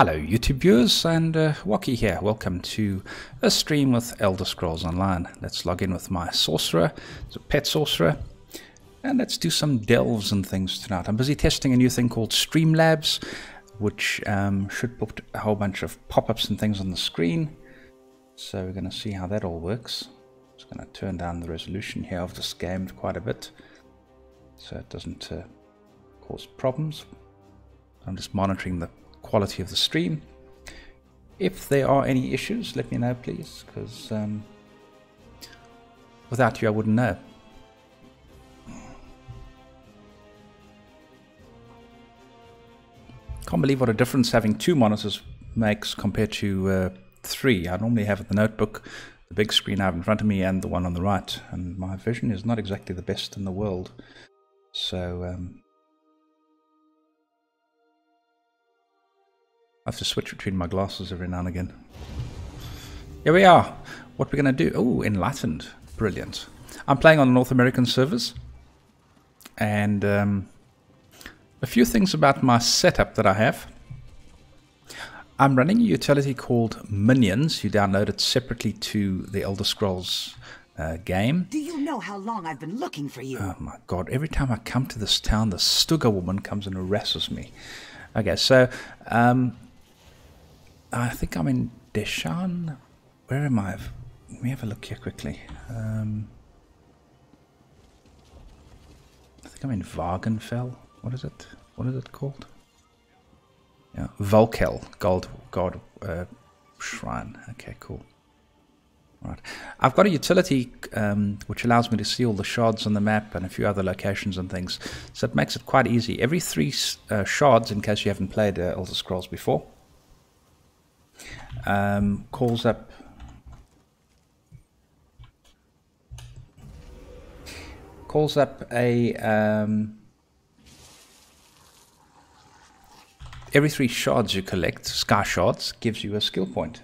Hello YouTube viewers, and Wocky here. Welcome to a stream with Elder Scrolls Online. Let's log in with my sorcerer. It's a pet sorcerer. And let's do some delves and things tonight. I'm busy testing a new thing called Streamlabs, which should put a whole bunch of pop-ups and things on the screen. So we're going to see how that all works. Just going to turn down the resolution here of this game quite a bit, so it doesn't cause problems. I'm just monitoring the quality of the stream. If there are any issues, let me know please, because without you I wouldn't know. Can't believe what a difference having two monitors makes compared to three. I normally have the notebook, the big screen I have in front of me, and the one on the right, and my vision is not exactly the best in the world. So I have to switch between my glasses every now and again. Here we are. What we're going to do? Oh, Enlightened. Brilliant. I'm playing on North American servers. And a few things about my setup that I have. I'm running a utility called Minions. You download it separately to the Elder Scrolls game. Do you know how long I've been looking for you? Oh my god. Every time I come to this town, the Stugger woman comes and harasses me. Okay, so I think I'm in Deshan. Where am I? Let me have a look here quickly. I think I'm in Wagenfell. What is it? What is it called? Yeah, Volkel, God Shrine. Okay, cool. Right. I've got a utility which allows me to see all the shards on the map and a few other locations and things. So it makes it quite easy. Every 3 shards, in case you haven't played Elder Scrolls before, calls up a every 3 shards you collect, sky shards, gives you a skill point.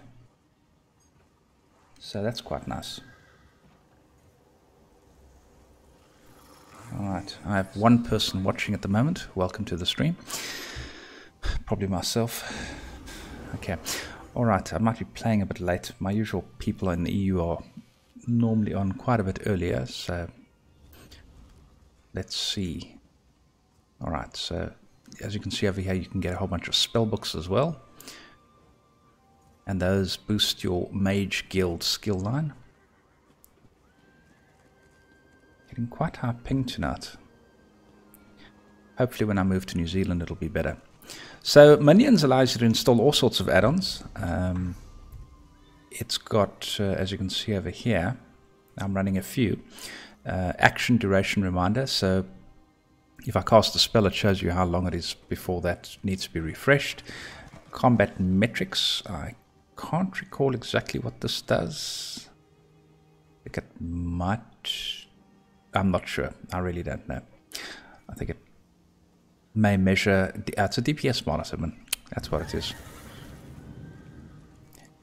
So that's quite nice. Alright, I have one person watching at the moment. Welcome to the stream. Probably myself. Okay. Alright, I might be playing a bit late. My usual people in the EU are normally on quite a bit earlier, so let's see. Alright, so as you can see over here, you can get a whole bunch of spell books as well. And those boost your Mage Guild skill line. Getting quite high ping tonight. Hopefully when I move to New Zealand it'll be better. So Minions allows you to install all sorts of add-ons. It's got, as you can see over here, I'm running a few. Action duration reminder, so if I cast a spell it shows you how long it is before that needs to be refreshed. Combat metrics, I can't recall exactly what this does. I think it might, I'm not sure, I really don't know. I think it may measure, it's a DPS monitor, man. That's what it is.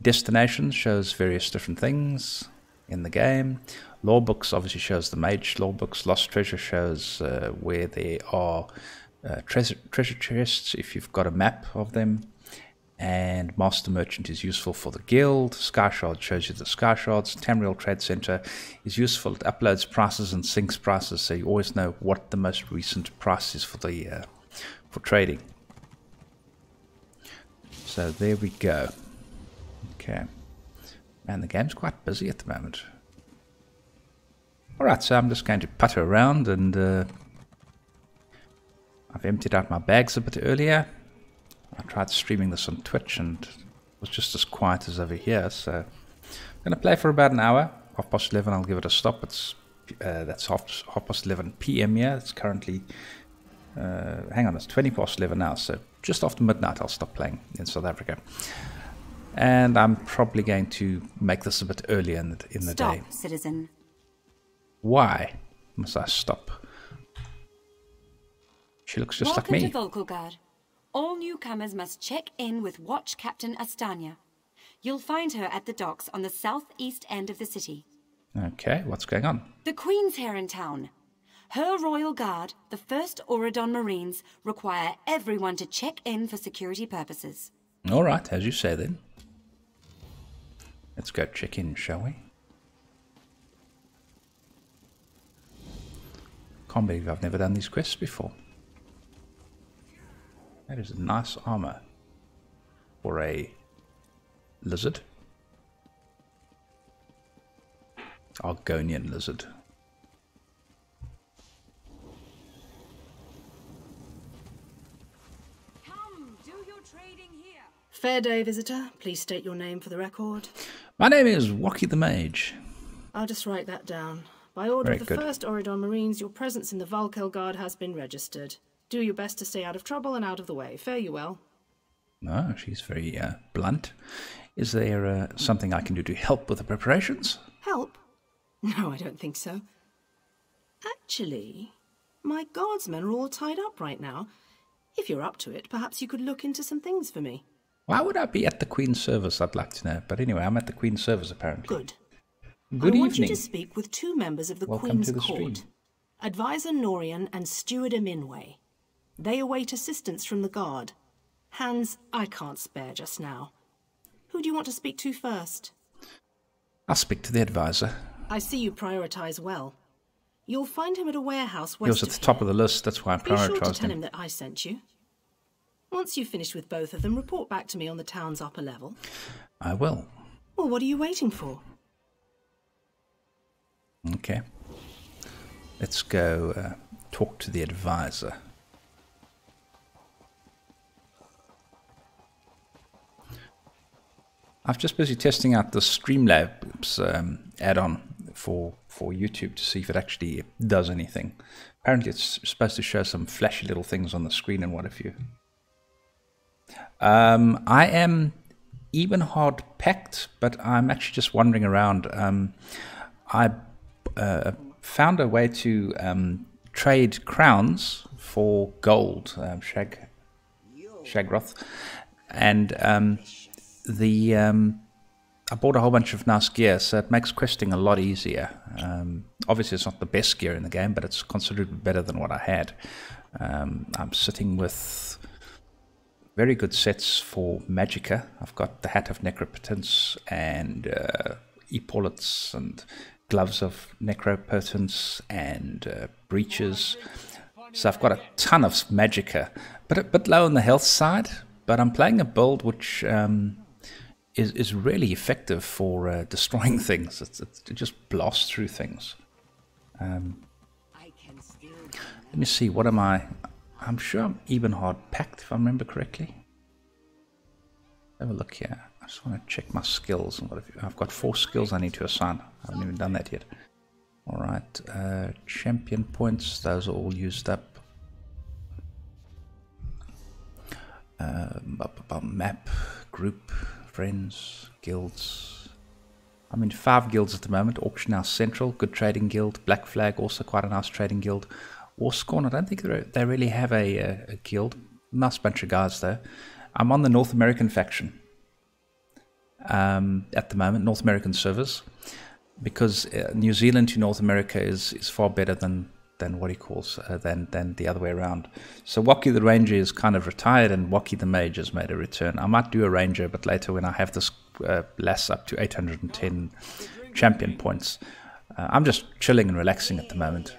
Destination shows various different things in the game. Lore books obviously shows the Mage lore books. Lost treasure shows where there are treasure chests if you've got a map of them. And Master Merchant is useful for the guild. Sky Shard shows you the Sky Shards. Tamriel Trade Center is useful. It uploads prices and syncs prices, so you always know what the most recent price is for the for trading. So there we go. Okay, man, the game's quite busy at the moment. Alright, so I'm just going to putter around, and I've emptied out my bags a bit earlier. I tried streaming this on Twitch and it was just as quiet as over here, so I'm going to play for about an hour. 11:30 I'll give it a stop. It's that's 11:30 PM here. It's currently hang on, it's 11:20 now, so just after midnight I'll stop playing in South Africa. And I'm probably going to make this a bit earlier in the day. Stop, citizen. Why must I stop? She looks just like me. Welcome to Volkelgard. All newcomers must check in with Watch Captain Astanya. You'll find her at the docks on the southeast end of the city. Okay, what's going on? The Queen's here in town. Her Royal Guard, the 1st Auradon Marines, require everyone to check in for security purposes. Alright, as you say then. Let's go check in, shall we? Can't believe I've never done these quests before. That is a nice armor for a lizard. Argonian lizard. Come, do your trading here. Fair day, visitor. Please state your name for the record. My name is Wocky the Mage. I'll just write that down. By order Very of the good. 1st Oridon Marines, your presence in the Valkel Guard has been registered. Do your best to stay out of trouble and out of the way. Fare you well. No, she's very blunt. Is there something I can do to help with the preparations? Help? No, I don't think so. Actually, my guardsmen are all tied up right now. If you're up to it, perhaps you could look into some things for me. Why would I be at the Queen's service, I'd like to know. But anyway, I'm at the Queen's service apparently. Good. Good I want you evening. to speak with 2 members of the Welcome Queen's to the Court. stream. Advisor Norian and Steward Aminway. They await assistance from the Guard. Hands I can't spare just now. Who do you want to speak to first? I'll speak to the advisor. I see you prioritize well. You'll find him at a warehouse He was west at of the top here. of the list, that's why I Be sure to prioritised tell him. him that I sent you. Once you've finished with both of them, report back to me on the town's upper level. I will. Well, what are you waiting for? Okay. Let's go talk to the advisor. I've just busy testing out the Streamlabs add-on for YouTube to see if it actually does anything. Apparently it's supposed to show some flashy little things on the screen and what have you. I am even hard packed, but I'm actually just wandering around. I found a way to trade crowns for gold, Shagroth, and I bought a whole bunch of nice gear, so it makes questing a lot easier. Obviously, it's not the best gear in the game, but it's considerably better than what I had. I'm sitting with very good sets for Magicka. I've got the Hat of Necropotence and epaulets and gloves of Necropotence and breeches. So I've got a ton of Magicka, but a bit low on the health side. But I'm playing a build which is really effective for destroying things. It just blasts through things. Let me see, what am I? I'm sure I'm even hard packed if I remember correctly. Have a look here. I just want to check my skills. And I've got 4 skills I need to assign. I haven't even done that yet. Alright, champion points, those are all used up. Map, group, friends, guilds. I'm in 5 guilds at the moment. Auction House Central, good trading guild. Black Flag, also quite a nice trading guild. Warscorn, I don't think they really have a guild. Nice bunch of guys though. I'm on the North American faction at the moment, North American servers, because New Zealand to North America is far better than what he calls than the other way around. So Wocky the Ranger is kind of retired, and Wocky the Mage has made a return. I might do a Ranger, but later when I have this lass up to 810 champion points. I'm just chilling and relaxing at the moment.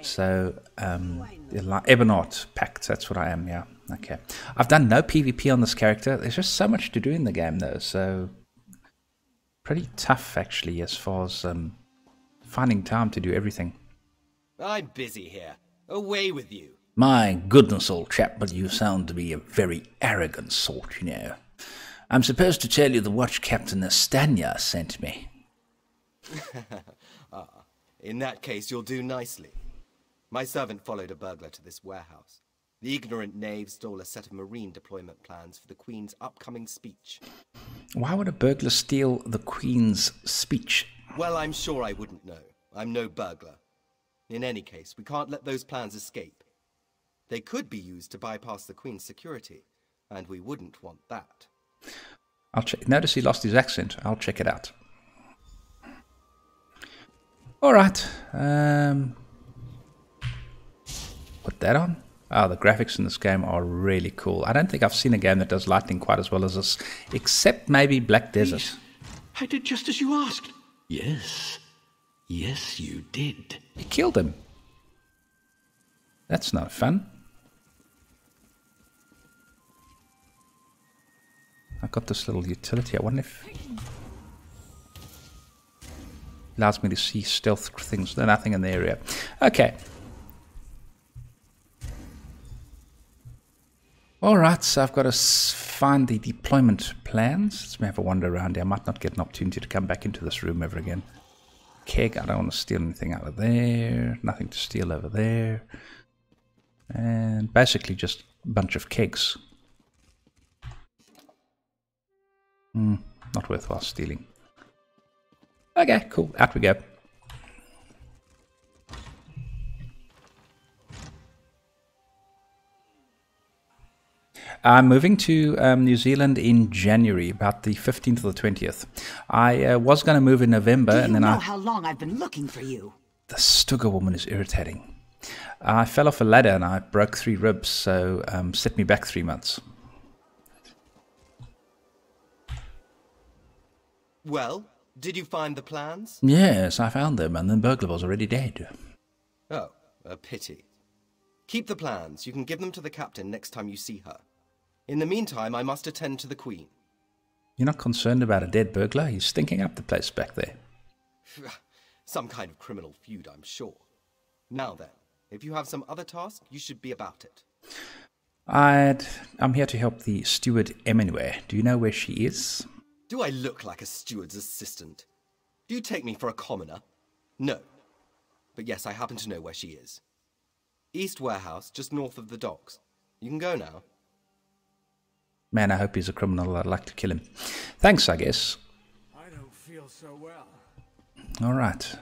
So Ebonheart packed, that's what I am. Yeah, okay. I've done no PvP on this character. There's just so much to do in the game though, so pretty tough actually as far as finding time to do everything. I'm busy here. Away with you. My goodness, old chap, but you sound to be a very arrogant sort, you know. I'm supposed to tell you the watch Captain Astanya sent me. In that case, you'll do nicely. My servant followed a burglar to this warehouse. The ignorant knave stole a set of marine deployment plans for the Queen's upcoming speech. Why would a burglar steal the Queen's speech? Well, I'm sure I wouldn't know. I'm no burglar. In any case, we can't let those plans escape. They could be used to bypass the Queen's security, and we wouldn't want that. I'll check. Notice he lost his accent. I'll check it out. All right. Put that on. Oh, the graphics in this game are really cool. I don't think I've seen a game that does lightning quite as well as this, except maybe Black Desert. Please, I did just as you asked. Yes. Yes, you did. You killed him. That's not fun. I got this little utility. I wonder if allows me to see stealth things. There's nothing in the area. Okay. Alright, so I've got to find the deployment plans. Let's have a wander around here. I might not get an opportunity to come back into this room ever again. Keg, I don't want to steal anything out of there. Nothing to steal over there. And basically just a bunch of kegs. Not worthwhile stealing. Okay, cool. Out we go. I'm moving to New Zealand in January, about the 15th or the 20th. I was going to move in November, and then Do you know how long I've been looking for you? The Stugger woman is irritating. I fell off a ladder and I broke 3 ribs, so set me back 3 months. Well, did you find the plans? Yes, I found them, and the burglar was already dead. Oh, a pity. Keep the plans. You can give them to the captain next time you see her. In the meantime, I must attend to the Queen. You're not concerned about a dead burglar? He's stinking up the place back there. Some kind of criminal feud, I'm sure. Now then, if you have some other task, you should be about it. I'm here to help the steward Eminware. Do you know where she is? Do I look like a steward's assistant? Do you take me for a commoner? No. But yes, I happen to know where she is. East Warehouse, just north of the docks. You can go now. Man, I hope he's a criminal. I'd like to kill him. Thanks, I guess. I don't feel so well. All right.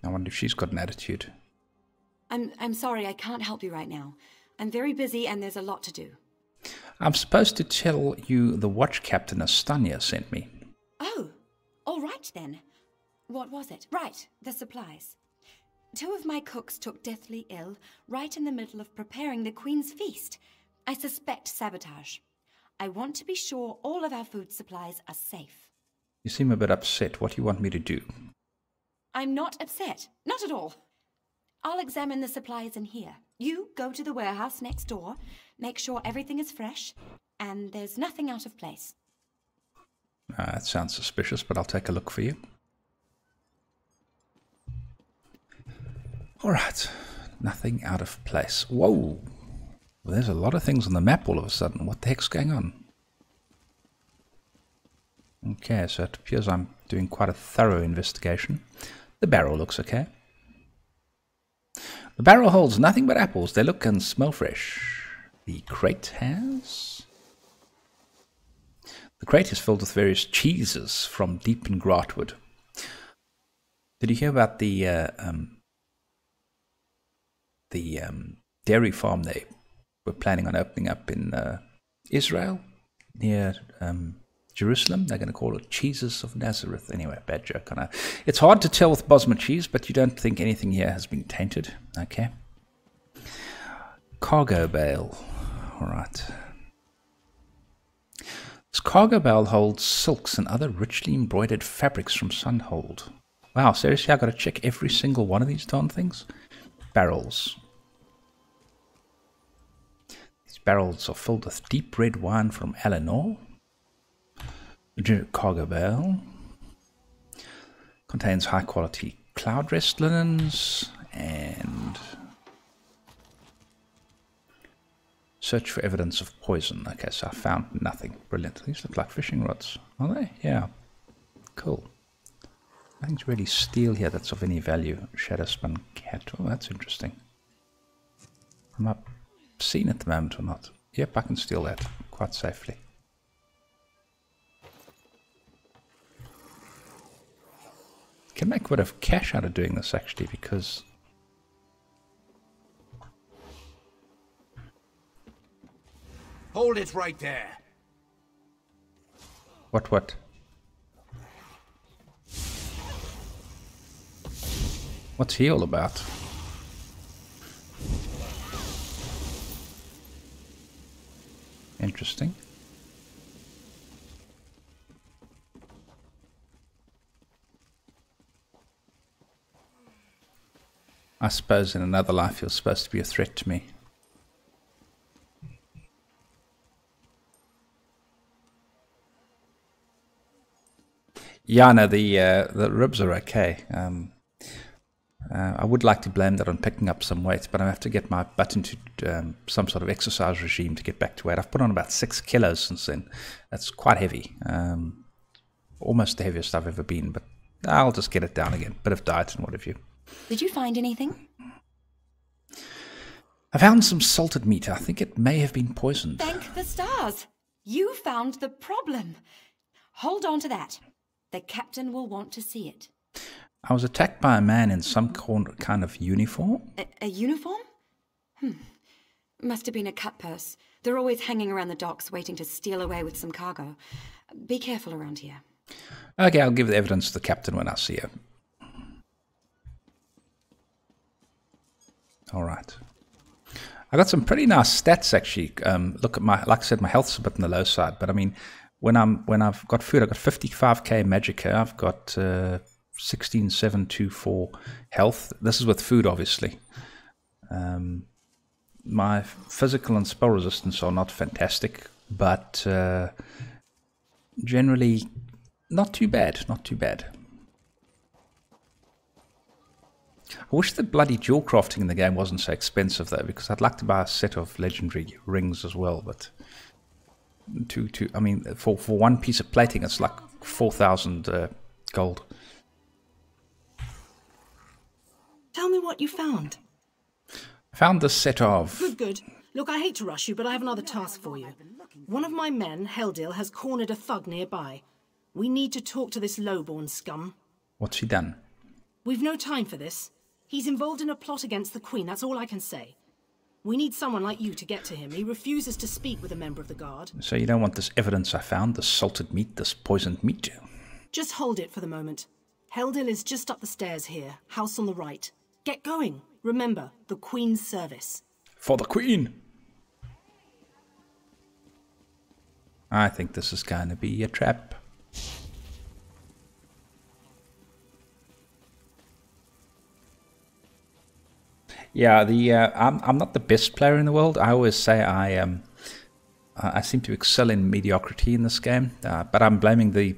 I wonder if she's got an attitude. I'm sorry, I can't help you right now. I'm very busy and there's a lot to do. I'm supposed to tell you the watch captain Astanya sent me. Oh, all right then. What was it? Right, the supplies. 2 of my cooks took deathly ill right in the middle of preparing the Queen's feast. I suspect sabotage. I want to be sure all of our food supplies are safe. You seem a bit upset. What do you want me to do? I'm not upset. Not at all. I'll examine the supplies in here. You go to the warehouse next door, make sure everything is fresh, and there's nothing out of place. That sounds suspicious, but I'll take a look for you. All right. Nothing out of place. Whoa. Well, there's a lot of things on the map all of a sudden. What the heck's going on? Okay, so it appears I'm doing quite a thorough investigation. The barrel looks okay. The barrel holds nothing but apples. They look and smell fresh. The crate has... The crate is filled with various cheeses from deep in Gratwood. Did you hear about the dairy farm they were planning on opening up in Israel, near Jerusalem? They're going to call it Cheeses of Nazareth. Anyway, bad joke. I know. It's hard to tell with Bosma cheese, but you don't think anything here has been tainted. Okay. Cargo bale. All right. This cargo bale holds silks and other richly embroidered fabrics from Sunhold. Wow, seriously? I've got to check every single one of these darn things? Barrels. These barrels are filled with deep red wine from Eleanor. Cargo bale contains high quality cloud rest linens and search for evidence of poison. Okay, so I found nothing. Brilliant. These look like fishing rods, are they? Yeah. Cool. Nothing's really steel here that's of any value. Shadow spun cat. Oh, that's interesting. Am I seen at the moment or not? Yep, I can steal that quite safely. can make a bit of cash out of doing this, actually, because... Hold it right there. What? What's he all about? Interesting. I suppose in another life you're supposed to be a threat to me. Yeah, no, the ribs are okay. I would like to blame that on picking up some weight, but I have to get my butt into some sort of exercise regime to get back to weight. I've put on about 6 kilos since then. That's quite heavy. Almost the heaviest I've ever been, but I'll just get it down again. Bit of diet and what have you. Did you find anything? I found some salted meat. I think it may have been poisoned. Thank the stars. You found the problem. Hold on to that. The captain will want to see it. I was attacked by a man in some kind of uniform. A uniform? Must have been a cut purse. They're always hanging around the docks waiting to steal away with some cargo. Be careful around here. Okay, I'll give the evidence to the captain when I see her. Alright. I got some pretty nice stats actually. Look at my, like I said, my health's a bit on the low side, but I mean, when I've got food, I've got 55k magicka, I've got 16724 health. This is with food, obviously. My physical and spell resistance are not fantastic, but generally not too bad, not too bad. I wish the bloody jewel crafting in the game wasn't so expensive though, because I'd like to buy a set of legendary rings as well, but I mean, for one piece of plating it's like 4,000 gold. Tell me what you found. I found this set of... Good. Look, I hate to rush you, but I have another task for you. One of my men, Heldil, has cornered a thug nearby. We need to talk to this lowborn scum. What's he done? We've no time for this. He's involved in a plot against the Queen, that's all I can say. We need someone like you to get to him. He refuses to speak with a member of the guard. So you don't want this evidence I found, this salted meat, this poisoned meat? Just hold it for the moment. Heldil is just up the stairs here, house on the right. Get going. Remember, the Queen's service. For the Queen! I think this is going to be a trap. Yeah, I'm not the best player in the world. I always say I seem to excel in mediocrity in this game, but I'm blaming the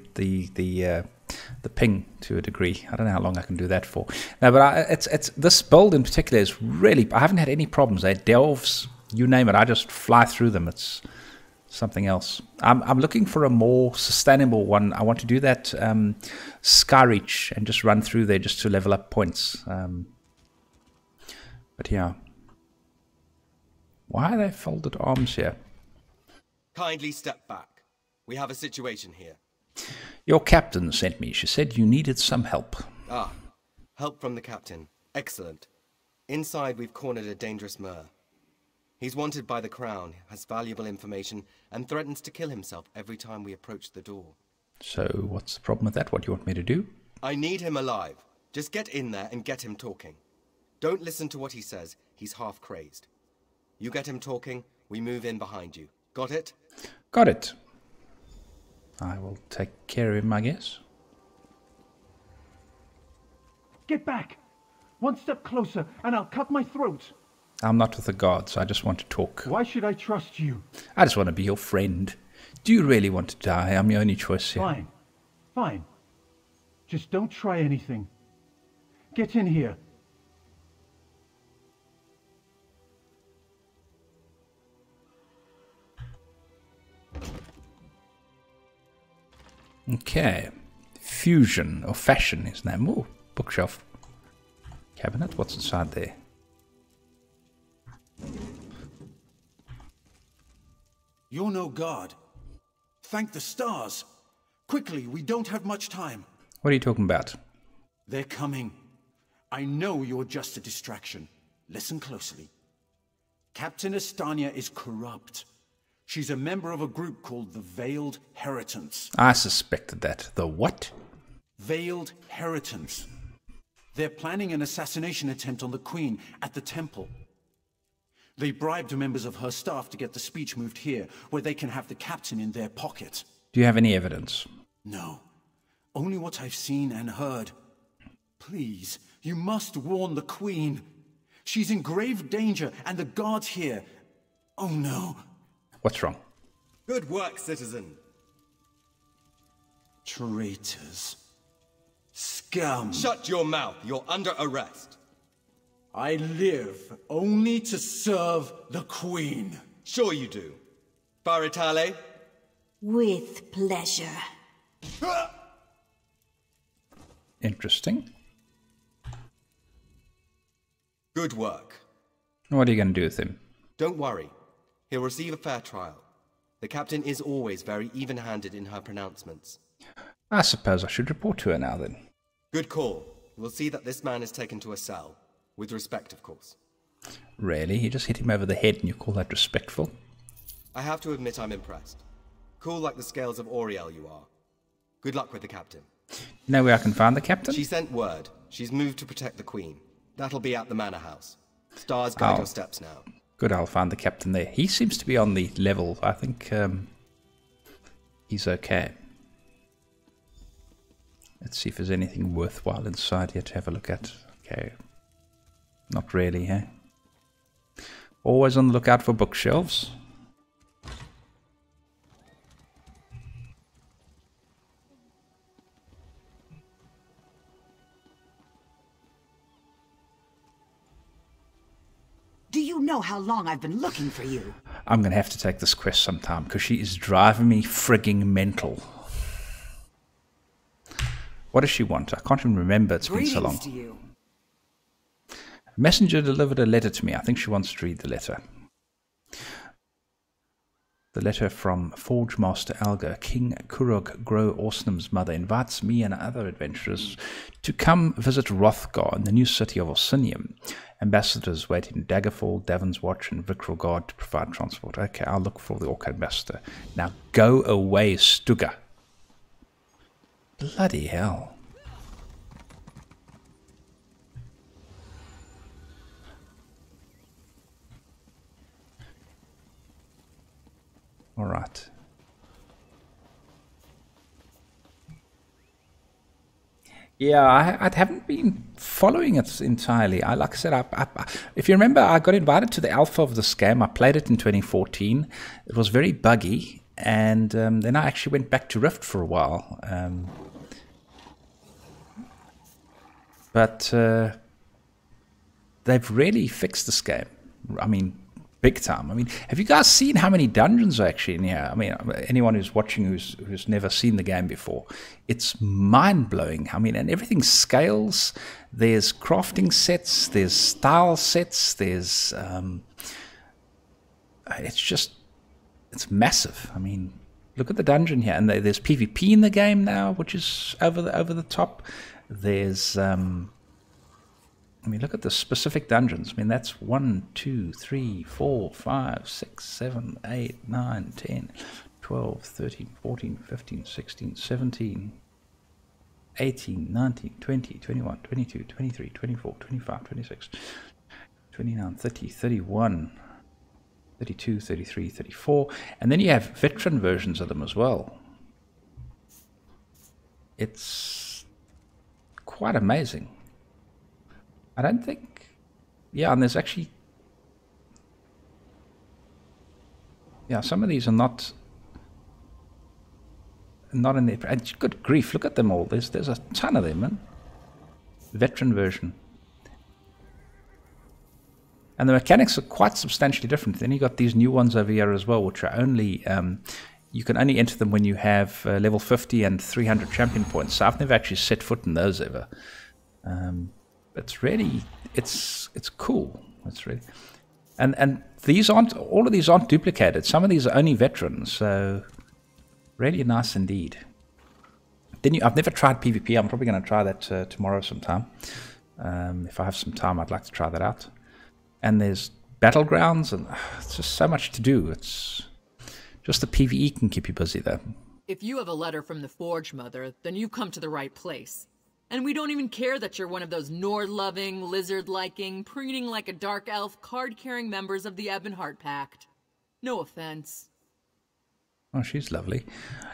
ping to a degree. I don't know how long I can do that for. No, but it's this build in particular is really. I haven't had any problems. Delves, you name it, I just fly through them. It's something else. I'm looking for a more sustainable one. I want to do that Skyreach and just run through there just to level up points. But yeah. Why are they folded arms here? Kindly step back. We have a situation here. Your captain sent me. She said you needed some help. Ah, help from the captain. Excellent. Inside we've cornered a dangerous Mer. He's wanted by the Crown, has valuable information, and threatens to kill himself every time we approach the door. So what's the problem with that? What do you want me to do? I need him alive. Just get in there and get him talking. Don't listen to what he says. He's half crazed. You get him talking, we move in behind you. Got it? Got it. I will take care of him, I guess. Get back! One step closer and I'll cut my throat. I'm not with the gods. I just want to talk. Why should I trust you? I just want to be your friend. Do you really want to die? I'm your only choice here. Fine. Fine. Just don't try anything. Get in here. Okay. Fusion or fashion is name. Oh, bookshelf. Cabinet. What's inside there? You're no god. Thank the stars. Quickly, we don't have much time. What are you talking about? They're coming. I know you're just a distraction. Listen closely. Captain Estania is corrupt. She's a member of a group called the Veiled Heritants. I suspected that. The what? Veiled Heritants. They're planning an assassination attempt on the Queen at the temple. They bribed members of her staff to get the speech moved here, where they can have the captain in their pocket. Do you have any evidence? No. Only what I've seen and heard. Please, you must warn the Queen. She's in grave danger, and the guards here... Oh no. What's wrong? Good work, citizen. Traitors. Scum. Shut your mouth. You're under arrest. I live only to serve the Queen. Sure you do. Baritale? With pleasure. Interesting. Good work. What are you going to do with him? Don't worry. He'll receive a fair trial. The captain is always very even-handed in her pronouncements. I suppose I should report to her now then. Good call. We'll see that this man is taken to a cell. With respect, of course. Really? You just hit him over the head and you call that respectful? I have to admit I'm impressed. Cool like the scales of Oriel you are. Good luck with the captain. You know where I can find the captain? She sent word. She's moved to protect the Queen. That'll be at the manor house. Stars guide your steps now. Good, I'll find the captain there. He seems to be on the level. I think he's okay. Let's see if there's anything worthwhile inside here to have a look at. Okay. Not really, eh? Always on the lookout for bookshelves. Do you know how long I've been looking for you? I'm going to have to take this quest sometime because she is driving me frigging mental. What does she want? I can't even remember. It's been so long. To you. Messenger delivered a letter to me. I think she wants to read the letter. The letter from Forge Master Alga. King Kurog Gro Orsnum's mother invites me and other adventurers to come visit Rothgar in the new city of Orsinium. Ambassadors wait in Daggerfall, Davon's Watch, and Vickrogard to provide transport. Okay, I'll look for the Orc Ambassador. Now go away, Stugger. Bloody hell. All right. Yeah, I haven't been following it entirely. Like I said, if you remember, I got invited to the alpha of this game. I played it in 2014. It was very buggy, and then I actually went back to Rift for a while. But they've really fixed this game. I mean, big time. I mean, have you guys seen how many dungeons are actually in here? I mean, anyone who's watching who's never seen the game before, it's mind-blowing. I mean, and everything scales. There's crafting sets, there's style sets, there's... it's massive. I mean, look at the dungeon here. And there's PvP in the game now, which is over the top. There's... I mean, look at the specific dungeons. I mean, that's 1, 2, 3, 4, 5, 6, 7, 8, 9, 10, 12, 13, 14, 15, 16, 17, 18, 19, 20, 21, 22, 23, 24, 25, 26, 29, 30, 31, 32, 33, 34. And then you have veteran versions of them as well. It's quite amazing. I don't think... Yeah, and there's actually... Yeah, some of these are not in there. And good grief, look at them all. There's a ton of them, man. Veteran version. And the mechanics are quite substantially different. Then you got these new ones over here as well, which are only... you can only enter them when you have level 50 and 300 champion points. So I've never actually set foot in those ever. It's really, it's cool. It's really, and these aren't, all of these aren't duplicated. Some of these are only veterans, so really nice indeed. I've never tried PvP. I'm probably going to try that tomorrow sometime. If I have some time, I'd like to try that out. And there's battlegrounds, and it's just so much to do. It's just the PvE can keep you busy, though. If you have a letter from the Forge Mother, then you've come to the right place. And we don't even care that you're one of those Nord-loving, lizard-liking, preening like a dark elf, card-carrying members of the Ebonheart Pact. No offense. Oh, she's lovely.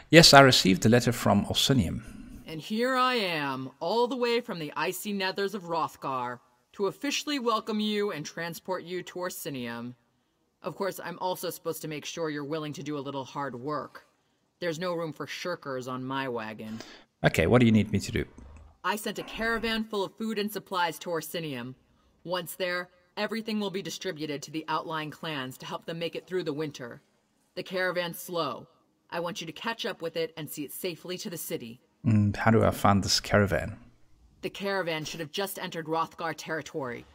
Yes, I received a letter from Orsinium. And here I am, all the way from the icy nethers of Hrothgar, to officially welcome you and transport you to Orsinium. Of course, I'm also supposed to make sure you're willing to do a little hard work. There's no room for shirkers on my wagon. Okay, what do you need me to do? I sent a caravan full of food and supplies to Orsinium. Once there, everything will be distributed to the outlying clans to help them make it through the winter. The caravan's slow. I want you to catch up with it and see it safely to the city. And how do I find this caravan? The caravan should have just entered Hrothgar territory.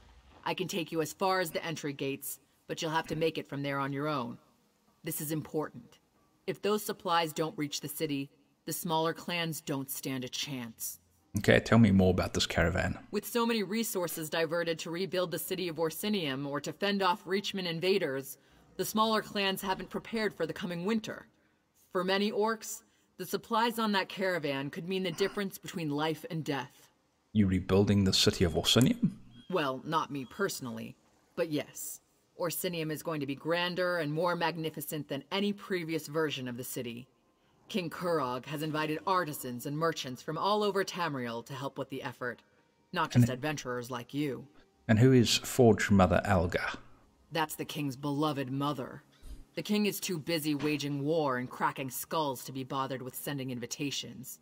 I can take you as far as the entry gates, but you'll have to make it from there on your own. This is important. If those supplies don't reach the city, the smaller clans don't stand a chance. Okay, tell me more about this caravan. With so many resources diverted to rebuild the city of Orsinium or to fend off Reachman invaders, the smaller clans haven't prepared for the coming winter. For many orcs, the supplies on that caravan could mean the difference between life and death. You rebuilding the city of Orsinium? Well, not me personally, but yes. Orsinium is going to be grander and more magnificent than any previous version of the city. King Kurog has invited artisans and merchants from all over Tamriel to help with the effort. Not just adventurers like you. And who is Forge Mother Alga? That's the king's beloved mother. The king is too busy waging war and cracking skulls to be bothered with sending invitations.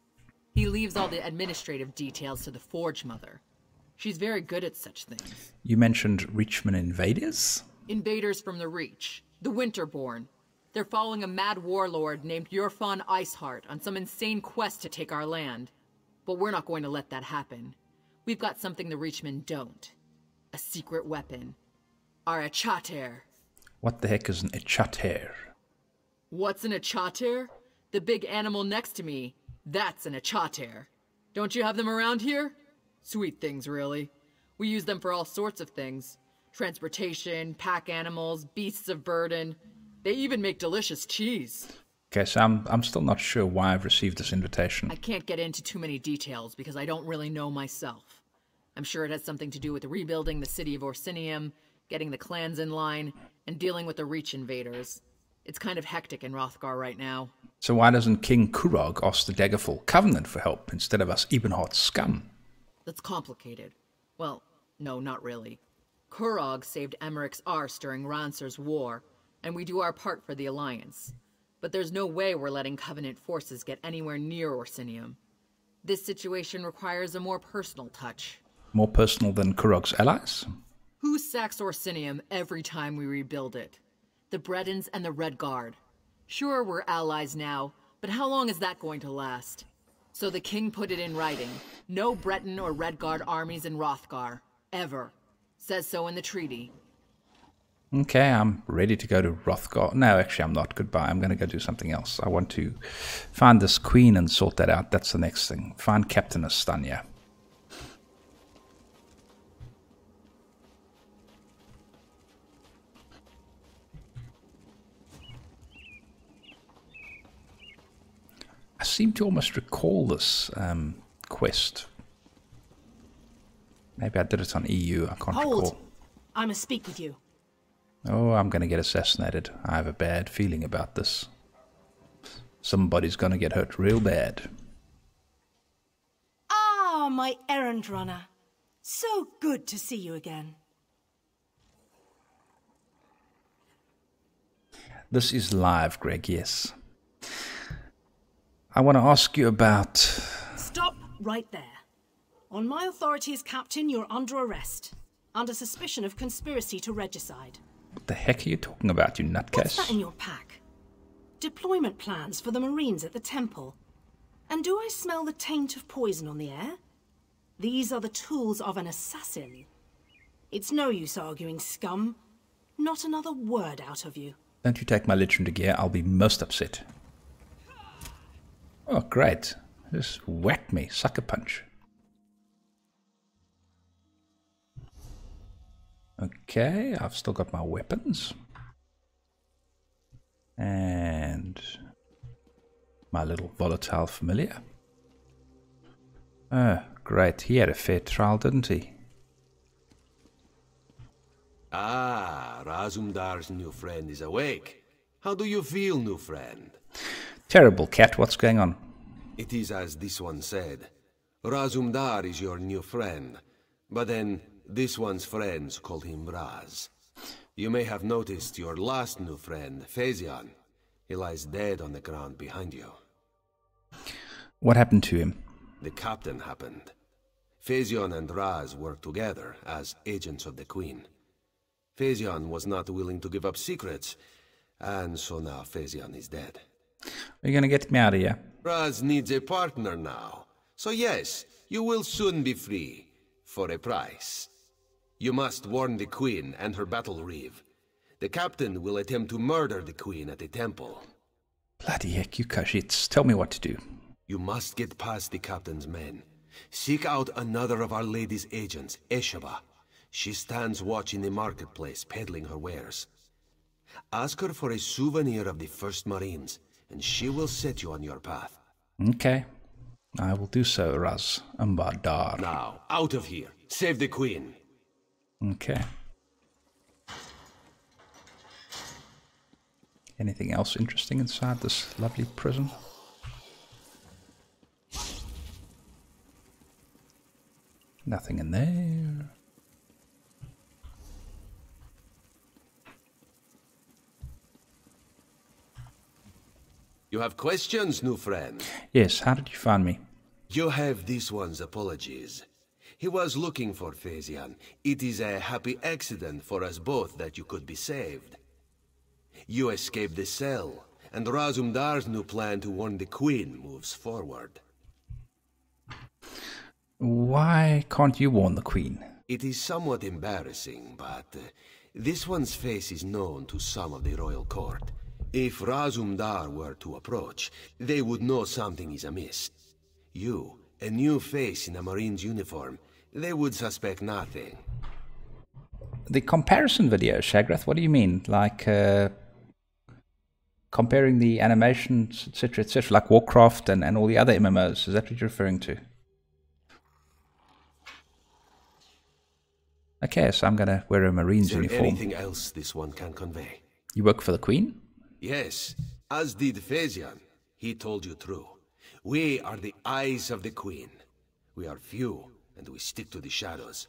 He leaves all the administrative details to the Forge Mother. She's very good at such things. You mentioned Reachman invaders? Invaders from the Reach, the Winterborn. They're following a mad warlord named Yurfon Iceheart on some insane quest to take our land. But we're not going to let that happen. We've got something the Reachmen don't. A secret weapon. Our Echater. What the heck is an Echater? What's an Echater? The big animal next to me. That's an Echater. Don't you have them around here? Sweet things, really. We use them for all sorts of things. Transportation, pack animals, beasts of burden. They even make delicious cheese. Okay, so I'm still not sure why I've received this invitation. I can't get into too many details because I don't really know myself. I'm sure it has something to do with rebuilding the city of Orsinium, getting the clans in line, and dealing with the Reach invaders. It's kind of hectic in Hrothgar right now. So why doesn't King Kurog ask the Daggerfall Covenant for help instead of us Ebonheart scum? That's complicated. Well, no, not really. Kurog saved Emmerich's arse during Ranser's war, and we do our part for the Alliance. But there's no way we're letting Covenant forces get anywhere near Orsinium. This situation requires a more personal touch. More personal than Kurog's allies? Who sacks Orsinium every time we rebuild it? The Bredons and the Red Guard. Sure, we're allies now, but how long is that going to last? So the king put it in writing. No Breton or Red Guard armies in Hrothgar. Ever. Says so in the treaty. Okay, I'm ready to go to Hrothgar. No, actually I'm not. Goodbye. I'm going to go do something else. I want to find this queen and sort that out. That's the next thing. Find Captain Astanya. I seem to almost recall this quest. Maybe I did it on EU. I can't recall. I must speak with you. Oh, I'm going to get assassinated. I have a bad feeling about this. Somebody's going to get hurt real bad. Ah, my errand runner. So good to see you again. This is live, Greg, yes. I want to ask you about... Stop right there. On my authority as captain, you're under arrest. Under suspicion of conspiracy to regicide. What the heck are you talking about, you nutcase? What's that in your pack? Deployment plans for the Marines at the temple. And do I smell the taint of poison on the air? These are the tools of an assassin. It's no use arguing, scum. Not another word out of you. Don't you take my legendary gear, I'll be most upset. Oh, great. Just whack me, sucker punch. Okay, I've still got my weapons. And my little volatile familiar. Oh, great. He had a fair trial, didn't he? Ah, Razumdar's new friend is awake. How do you feel, new friend? Terrible, cat. What's going on? It is as this one said. Razumdar is your new friend. But then, this one's friends called him Raz. You may have noticed your last new friend, Phazion. He lies dead on the ground behind you. What happened to him? The captain happened. Phazion and Raz worked together as agents of the Queen. Phazion was not willing to give up secrets, and so now Phazion is dead. Are you going to get me out of here? Raz needs a partner now. So yes, you will soon be free, for a price. You must warn the Queen and her battle reeve. The captain will attempt to murder the Queen at the temple. Bloody heck, you Kashits. Tell me what to do. You must get past the captain's men. Seek out another of Our Lady's agents, Eshaba. She stands watch in the marketplace, peddling her wares. Ask her for a souvenir of the First Marines, and she will set you on your path. Okay. I will do so, Raz Ambadar. Now, out of here. Save the Queen. Okay. Anything else interesting inside this lovely prison? Nothing in there. You have questions, new friend? Yes, how did you find me? You have this one's apologies. He was looking for Phazion. It is a happy accident for us both that you could be saved. You escaped the cell, and Razumdar's new plan to warn the Queen moves forward. Why can't you warn the Queen? It is somewhat embarrassing, but this one's face is known to some of the royal court. If Razumdar were to approach, they would know something is amiss. You, a new face in a Marine's uniform, they would suspect nothing. The comparison video, Shagrath, what do you mean? Like, comparing the animations, etc., like Warcraft and all the other MMOs, is that what you're referring to? Okay, so I'm going to wear a Marine's uniform. Anything else this one can convey? You work for the Queen? Yes, as did Phazion. He told you true. We are the eyes of the Queen. We are few, and we stick to the shadows.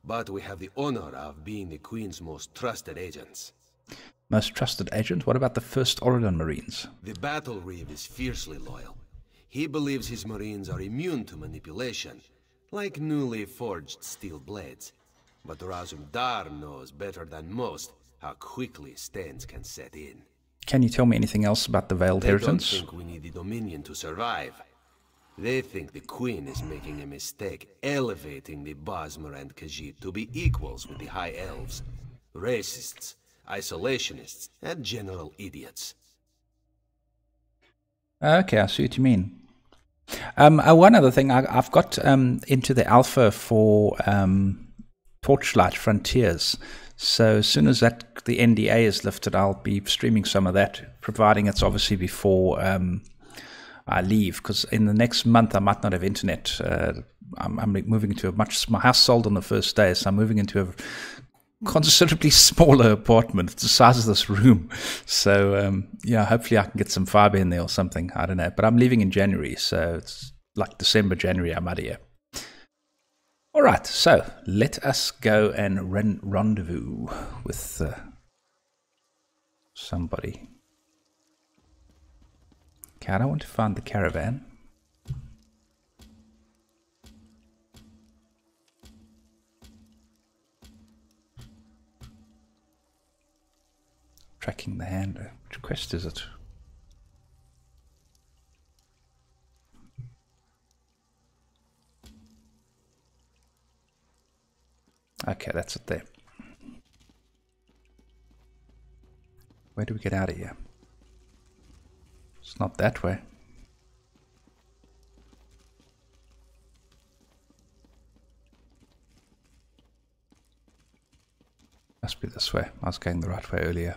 But we have the honor of being the Queen's most trusted agents. Most trusted agent? What about the First Oregon Marines? The Battle Reeve is fiercely loyal. He believes his Marines are immune to manipulation, like newly forged steel blades. But Razumdar knows better than most how quickly stains can set in. Can you tell me anything else about the Veiled Inheritance? They don't think we need the Dominion to survive. They think the Queen is making a mistake, elevating the Bosmer and Khajiit to be equals with the High Elves. Racists, isolationists, and general idiots. Okay, I see what you mean. One other thing, I've got into the alpha for Torchlight Frontiers. So as soon as the NDA is lifted, I'll be streaming some of that, providing it's obviously before I leave, because in the next month I might not have internet. I'm moving into my house sold on the first day, so I'm moving into a considerably smaller apartment. It's the size of this room. So yeah, hopefully I can get some fiber in there or something. I don't know. But I'm leaving in January, so it's like December, January, I'm out of here. All right, so let us go and rendezvous with somebody. Okay, I don't want to find the caravan. Tracking the hand. Which quest is it? Okay, that's it there. Where do we get out of here? It's not that way. Must be this way. I was going the right way earlier.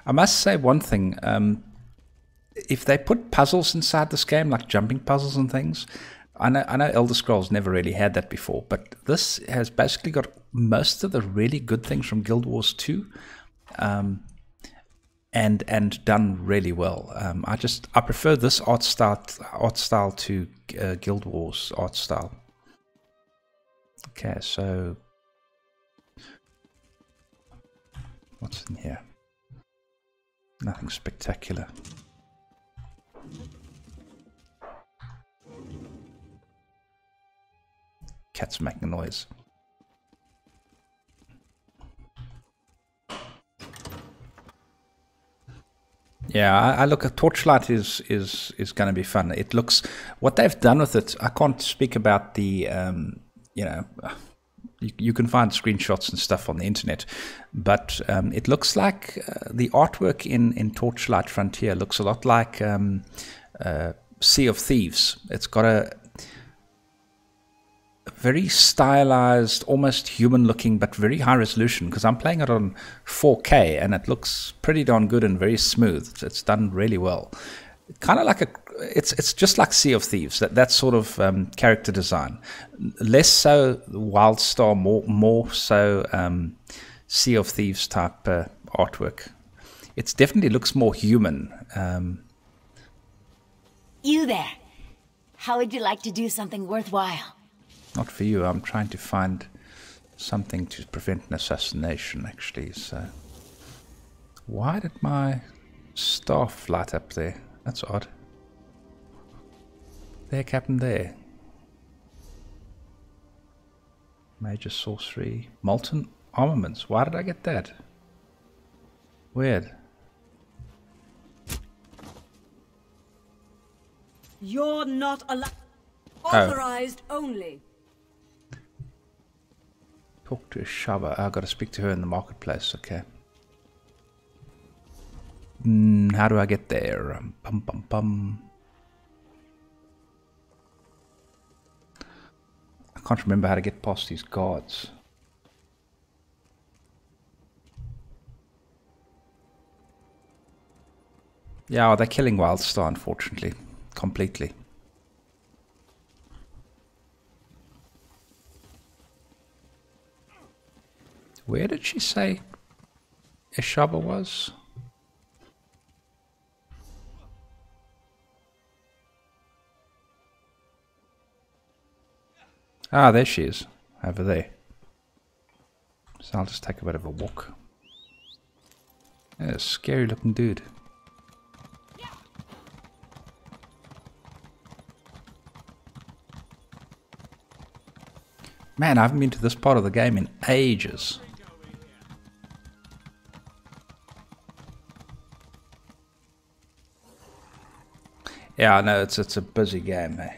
I must say one thing. If they put puzzles inside this game, like jumping puzzles and things, I know Elder Scrolls never really had that before, but this has basically got most of the really good things from Guild Wars 2, and done really well. I prefer this art style to Guild Wars art style. Okay, so what's in here? Nothing spectacular. Cat's making noise. Yeah, I look at Torchlight is going to be fun. It looks, what they've done with it, I can't speak about the you know, you can find screenshots and stuff on the internet, but it looks like the artwork in Torchlight Frontier looks a lot like Sea of Thieves. It's got a very stylized, almost human looking, but very high resolution, because I'm playing it on 4K and it looks pretty darn good and very smooth. It's done really well. Kind of like it's just like Sea of Thieves, that sort of character design. Less so Wildstar, more so Sea of Thieves type artwork. It definitely looks more human. You there. How would you like to do something worthwhile? Not for you. I'm trying to find something to prevent an assassination, actually. So, why did my staff light up there? That's odd. There, Captain, there. Major sorcery. Molten armaments. Why did I get that? Weird. You're not allowed. Authorized only. Talk to a shower. I've got to speak to her in the marketplace. Okay. How do I get there? Bum, bum, bum. I can't remember how to get past these guards. Yeah, they're killing Wildstar, unfortunately. Completely. Where did she say Ishaba was? Ah, there she is, over there. So I'll just take a bit of a walk. Yeah, a scary looking dude. Man, I haven't been to this part of the game in ages. Yeah, I know, it's a busy game, eh?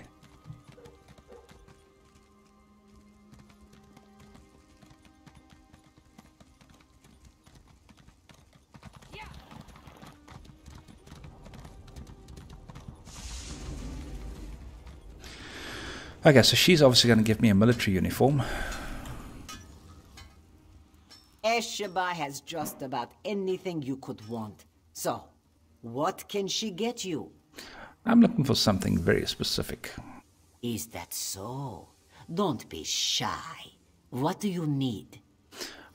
Okay, so she's obviously going to give me a military uniform. Esheba has just about anything you could want. So, what can she get you? I'm looking for something very specific. Is that so? Don't be shy. What do you need?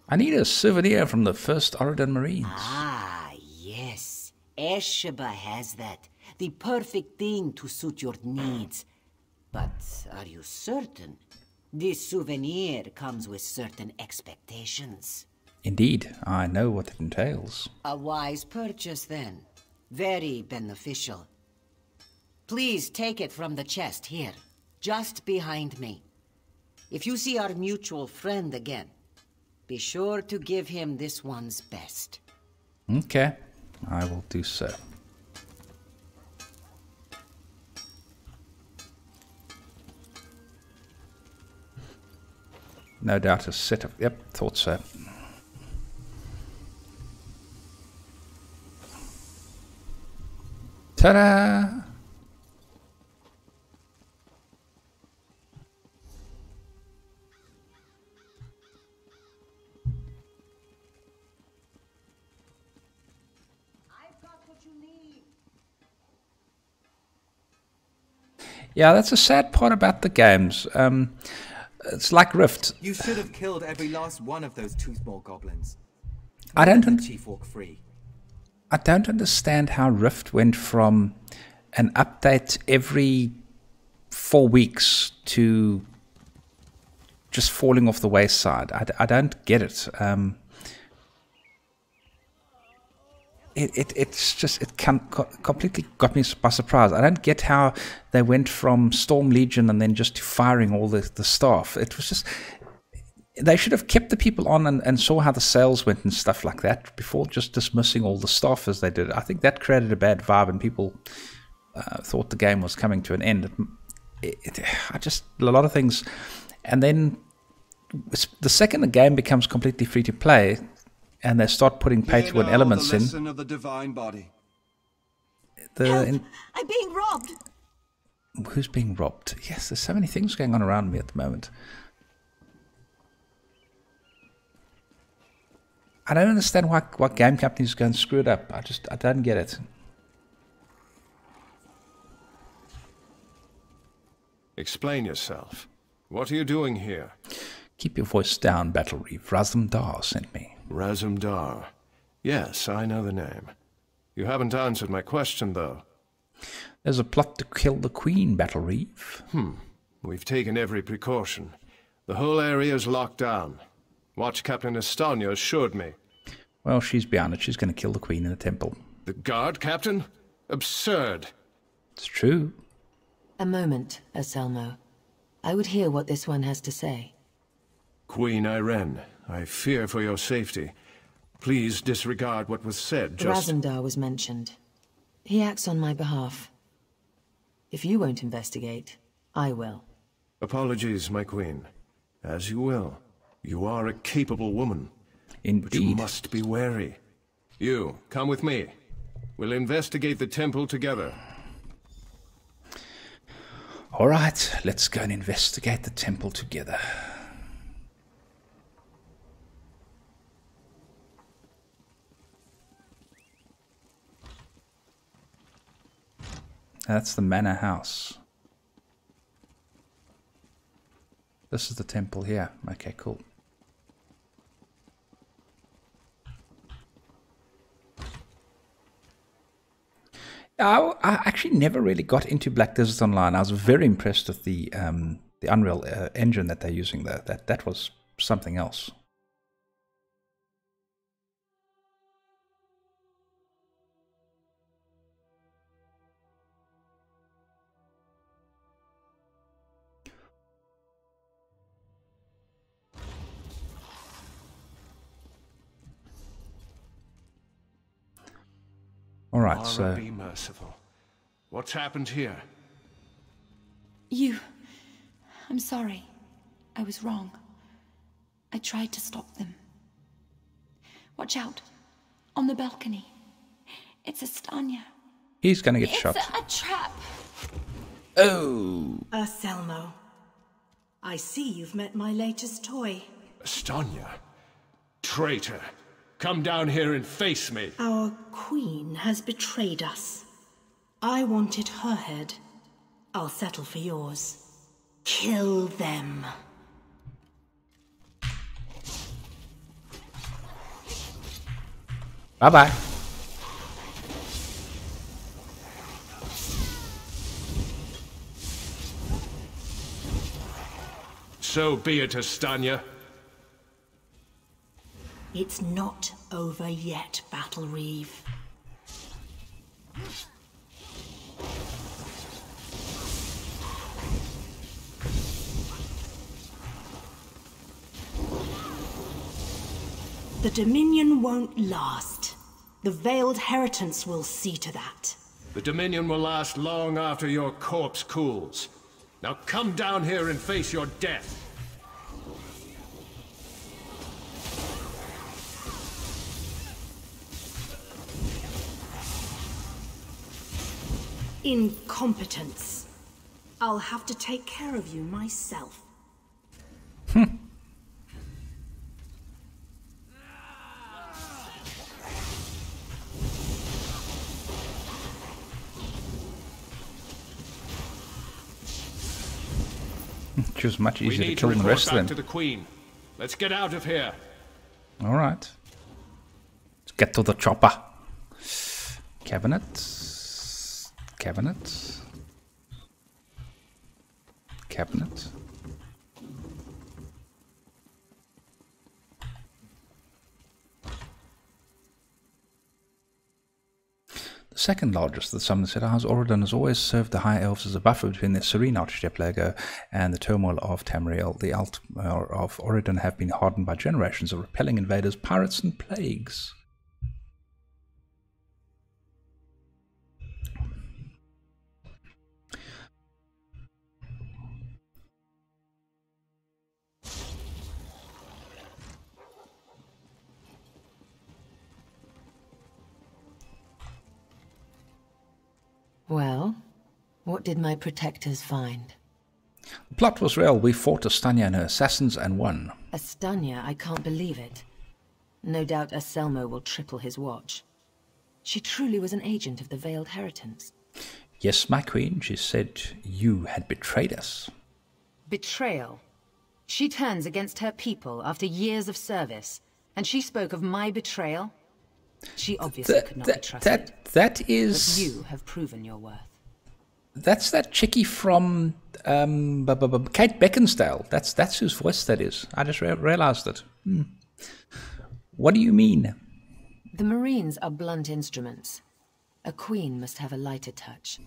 I need a souvenir from the 1st Oregon Marines. Ah, yes. Esheba has that. The perfect thing to suit your needs. But are you certain? This souvenir comes with certain expectations. Indeed, I know what it entails. A wise purchase, then. Very beneficial. Please take it from the chest here, just behind me. If you see our mutual friend again, be sure to give him this one's best. Okay, I will do so. No doubt a set of... Yep, thought so. Ta-da! Yeah, that's a sad part about the games. It's like Rift. You should have killed every last one of those two small goblins. I don't Let the Chief walk free. I don't understand how Rift went from an update every 4 weeks to just falling off the wayside. I don't get it. It completely got me by surprise. I don't get how they went from Storm Legion and then just to firing all the staff. It was just, they should have kept the people on and saw how the sales went and stuff like that before just dismissing all the staff as they did. I think that created a bad vibe and people thought the game was coming to an end. A lot of things. And then the second the game becomes completely free to play, and they start putting pay-to-win elements in. Of the divine body. I'm being robbed. Who's being robbed? Yes, there's so many things going on around me at the moment. I don't understand why game companies go and screw it up. I don't get it. Explain yourself. What are you doing here? Keep your voice down, Battle Reef. Razum Dar sent me. Razum Dar. Yes, I know the name. You haven't answered my question, though. There's a plot to kill the Queen, Battle Reef. We've taken every precaution. The whole area is locked down. Watch Captain Estonia assured me. Well, she's behind it. She's going to kill the Queen in the temple. The guard, Captain? Absurd. It's true. A moment, Anselmo. I would hear what this one has to say. Queen Irene, I fear for your safety. Please disregard what was said. Razumdar was mentioned. He acts on my behalf. If you won't investigate, I will. Apologies, my queen. As you will. You are a capable woman. Indeed. But you must be wary. You, come with me. We'll investigate the temple together. All right, let's go and investigate the temple together. That's the manor house. This is the temple here. Okay, cool. I actually never really got into Black Desert Online. I was very impressed with the Unreal engine that they're using there. That was something else. All right, so be merciful. What's happened here? I'm sorry. I was wrong. I tried to stop them. Watch out. On the balcony. It's Estania. He's gonna get shot. It's a trap. Oh. Anselmo, I see you've met my latest toy. Estania? Traitor. Come down here and face me. Our queen has betrayed us. I wanted her head. I'll settle for yours. Kill them. Bye-bye. So be it, Estania. It's not over yet, Battle Reeve. The Dominion won't last. The Veiled Heritance will see to that. The Dominion will last long after your corpse cools. Now come down here and face your death. Incompetence. I'll have to take care of you myself. It was much We easier to need kill to than the report rest of back them. to the Queen. Let's get out of here. All right. Let's get to the chopper. Cabinet. Cabinet. Cabinet. The second largest of the Summoned House, Auridon has always served the High Elves as a buffer between the serene archipelago and the turmoil of Tamriel. The Altmer of Auridon have been hardened by generations of repelling invaders, pirates, and plagues. Well, what did my protectors find? The plot was real. We fought Astanya and her assassins and won. Astanya, I can't believe it. No doubt Anselmo will triple his watch. She truly was an agent of the Veiled Heritance. Yes, my queen, she said you had betrayed us. Betrayal. She turns against her people after years of service, and she spoke of my betrayal? She obviously could not be trusted. That is... But you have proven your worth. That's that chickie from Kate Beckinsale. That's whose voice that is. I just realized it. What do you mean? The Marines are blunt instruments. A queen must have a lighter touch.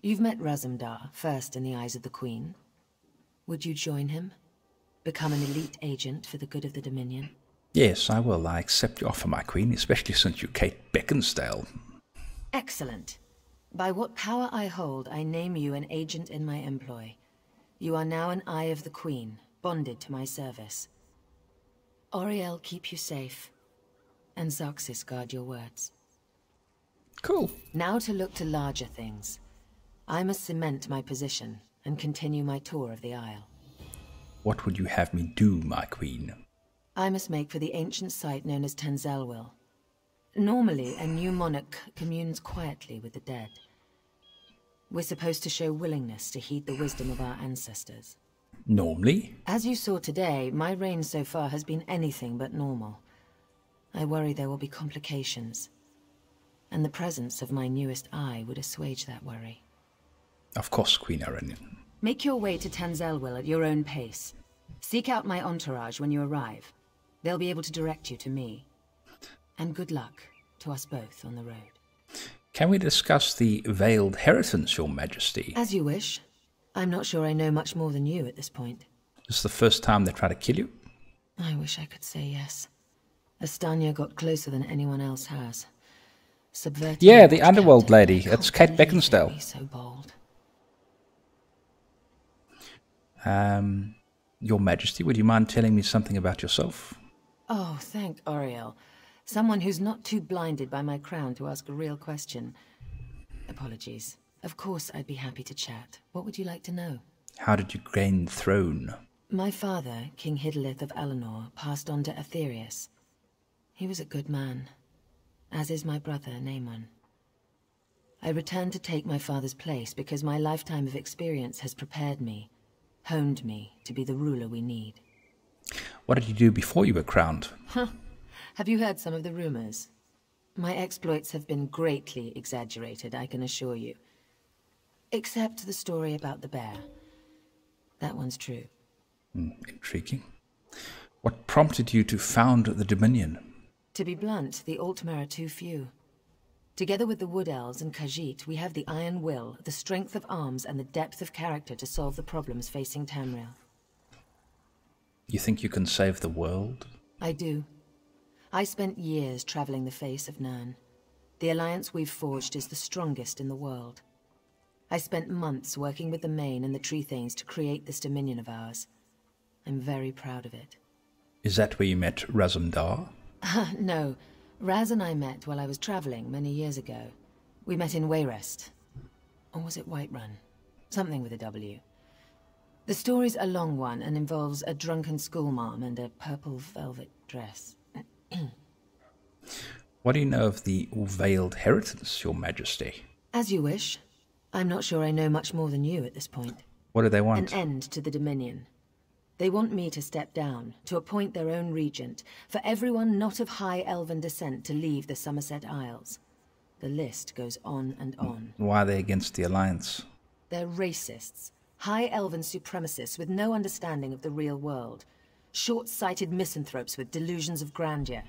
You've met Razumdar, first in the eyes of the Queen. Would you join him? Become an elite agent for the good of the Dominion? Yes, I will. I accept your offer, my queen, especially since you're Kate Beckinsale. Excellent. By what power I hold, I name you an agent in my employ. You are now an Eye of the Queen, bonded to my service. Auriel keep you safe, and Xarxis guard your words. Cool. Now to look to larger things. I must cement my position and continue my tour of the Isle. What would you have me do, my queen? I must make for the ancient site known as Tanzalwil. Normally, a new monarch communes quietly with the dead. We're supposed to show willingness to heed the wisdom of our ancestors. Normally? As you saw today, my reign so far has been anything but normal. I worry there will be complications. And the presence of my newest eye would assuage that worry. Of course, Queen Arenian. Make your way to Tanzalwil at your own pace. Seek out my entourage when you arrive. They'll be able to direct you to me. And good luck to us both on the road. Can we discuss the Veiled Heritance, Your Majesty? As you wish. I'm not sure I know much more than you at this point. This is the first time they try to kill you? I wish I could say yes. Astanya got closer than anyone else has. Subverting... Yeah, the underworld lady. It's Kate Beckinsale. So bold. Your Majesty, would you mind telling me something about yourself? Oh, thank Auriel. Someone who's not too blinded by my crown to ask a real question. Apologies. Of course, I'd be happy to chat. What would you like to know? How did you gain the throne? My father, King Hidalith of Alinor, passed on to Aetherius. He was a good man, as is my brother, Naemon. I returned to take my father's place because my lifetime of experience has prepared me, honed me to be the ruler we need. What did you do before you were crowned? Have you heard some of the rumors? My exploits have been greatly exaggerated, I can assure you. Except the story about the bear. That one's true. Intriguing. What prompted you to found the Dominion? To be blunt, the Altmer are too few. Together with the Wood Elves and Khajiit, we have the iron will, the strength of arms, and the depth of character to solve the problems facing Tamriel. You think you can save the world? I do. I spent years traveling the face of Nirn. The alliance we've forged is the strongest in the world. I spent months working with the Main and the Tree Thanes to create this dominion of ours. I'm very proud of it. Is that where you met Razumdar? No. Raz and I met while I was traveling many years ago. We met in Wayrest. Or was it Whiterun? Something with a W. The story's a long one and involves a drunken schoolmarm and a purple velvet dress. What do you know of the Veiled Heritance, Your Majesty? As you wish. I'm not sure I know much more than you at this point. What do they want? An end to the Dominion. They want me to step down, to appoint their own regent, for everyone not of high elven descent to leave the Somerset Isles. The list goes on and on. Why are they against the Alliance? They're racists, high elven supremacists with no understanding of the real world. Short-sighted misanthropes with delusions of grandeur.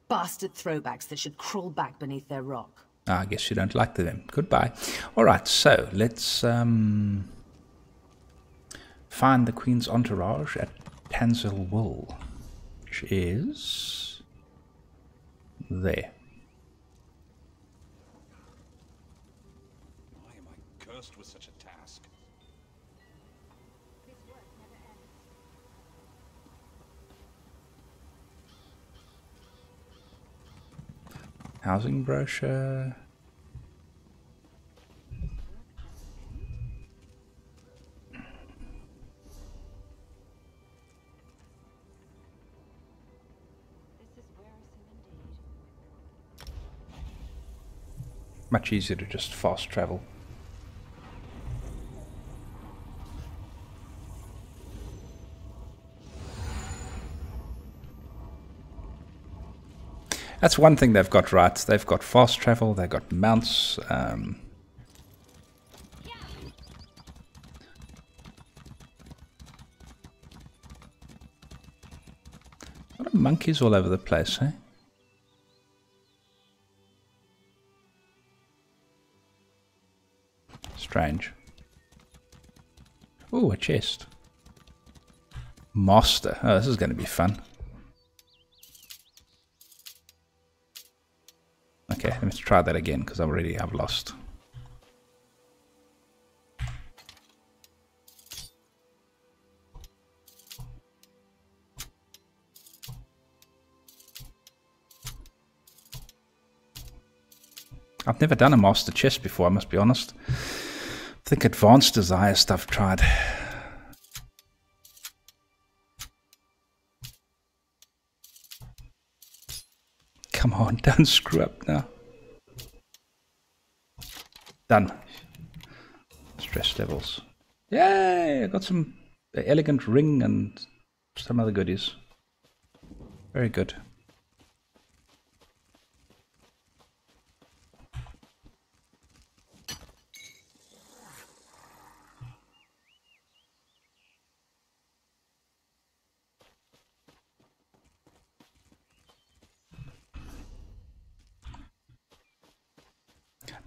Bastard throwbacks that should crawl back beneath their rock. I guess you don't like them. Goodbye. Alright, so let's find the Queen's entourage at Tanzel Wool, which is there. Why am I cursed with such a task? Housing brochure. Much easier to just fast travel. That's one thing they've got right. They've got fast travel, they've got mounts. A lot of monkeys all over the place, eh? Strange. Ooh, a chest. Master. Oh, this is going to be fun. Okay, let me try that again because I've lost. I've never done a master chest before, I must be honest. I think advanced desire stuff tried. Come on, don't screw up now. Done. Stress levels. Yay! I got some elegant ring and some other goodies. Very good.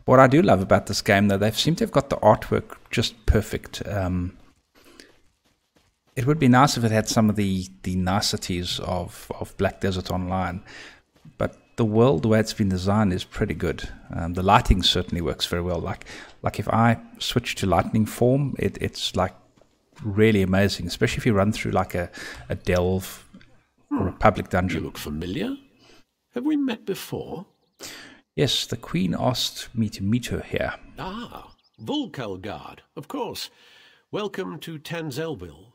What I do love about this game, though, they seem to have got the artwork just perfect. It would be nice if it had some of the niceties of Black Desert Online, but the world, the way it's been designed, is pretty good. The lighting certainly works very well. Like if I switch to lightning form, it's like really amazing, especially if you run through like a delve or a public dungeon. You look familiar. Have we met before? Yes, the Queen asked me to meet her here. Ah, Volkelgard, of course. Welcome to Tanzelville.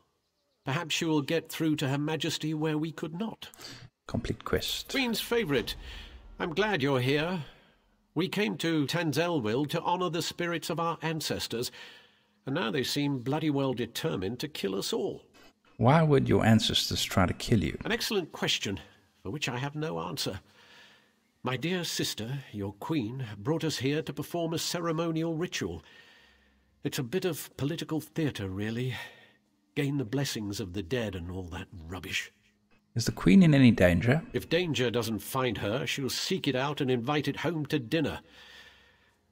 Perhaps you will get through to Her Majesty where we could not. Complete quest. Queen's favourite. I'm glad you're here. We came to Tanzelville to honour the spirits of our ancestors, and now they seem bloody well determined to kill us all. Why would your ancestors try to kill you? An excellent question, for which I have no answer. My dear sister, your queen, brought us here to perform a ceremonial ritual. It's a bit of political theatre, really. Gain the blessings of the dead and all that rubbish. Is the queen in any danger? If danger doesn't find her, she'll seek it out and invite it home to dinner.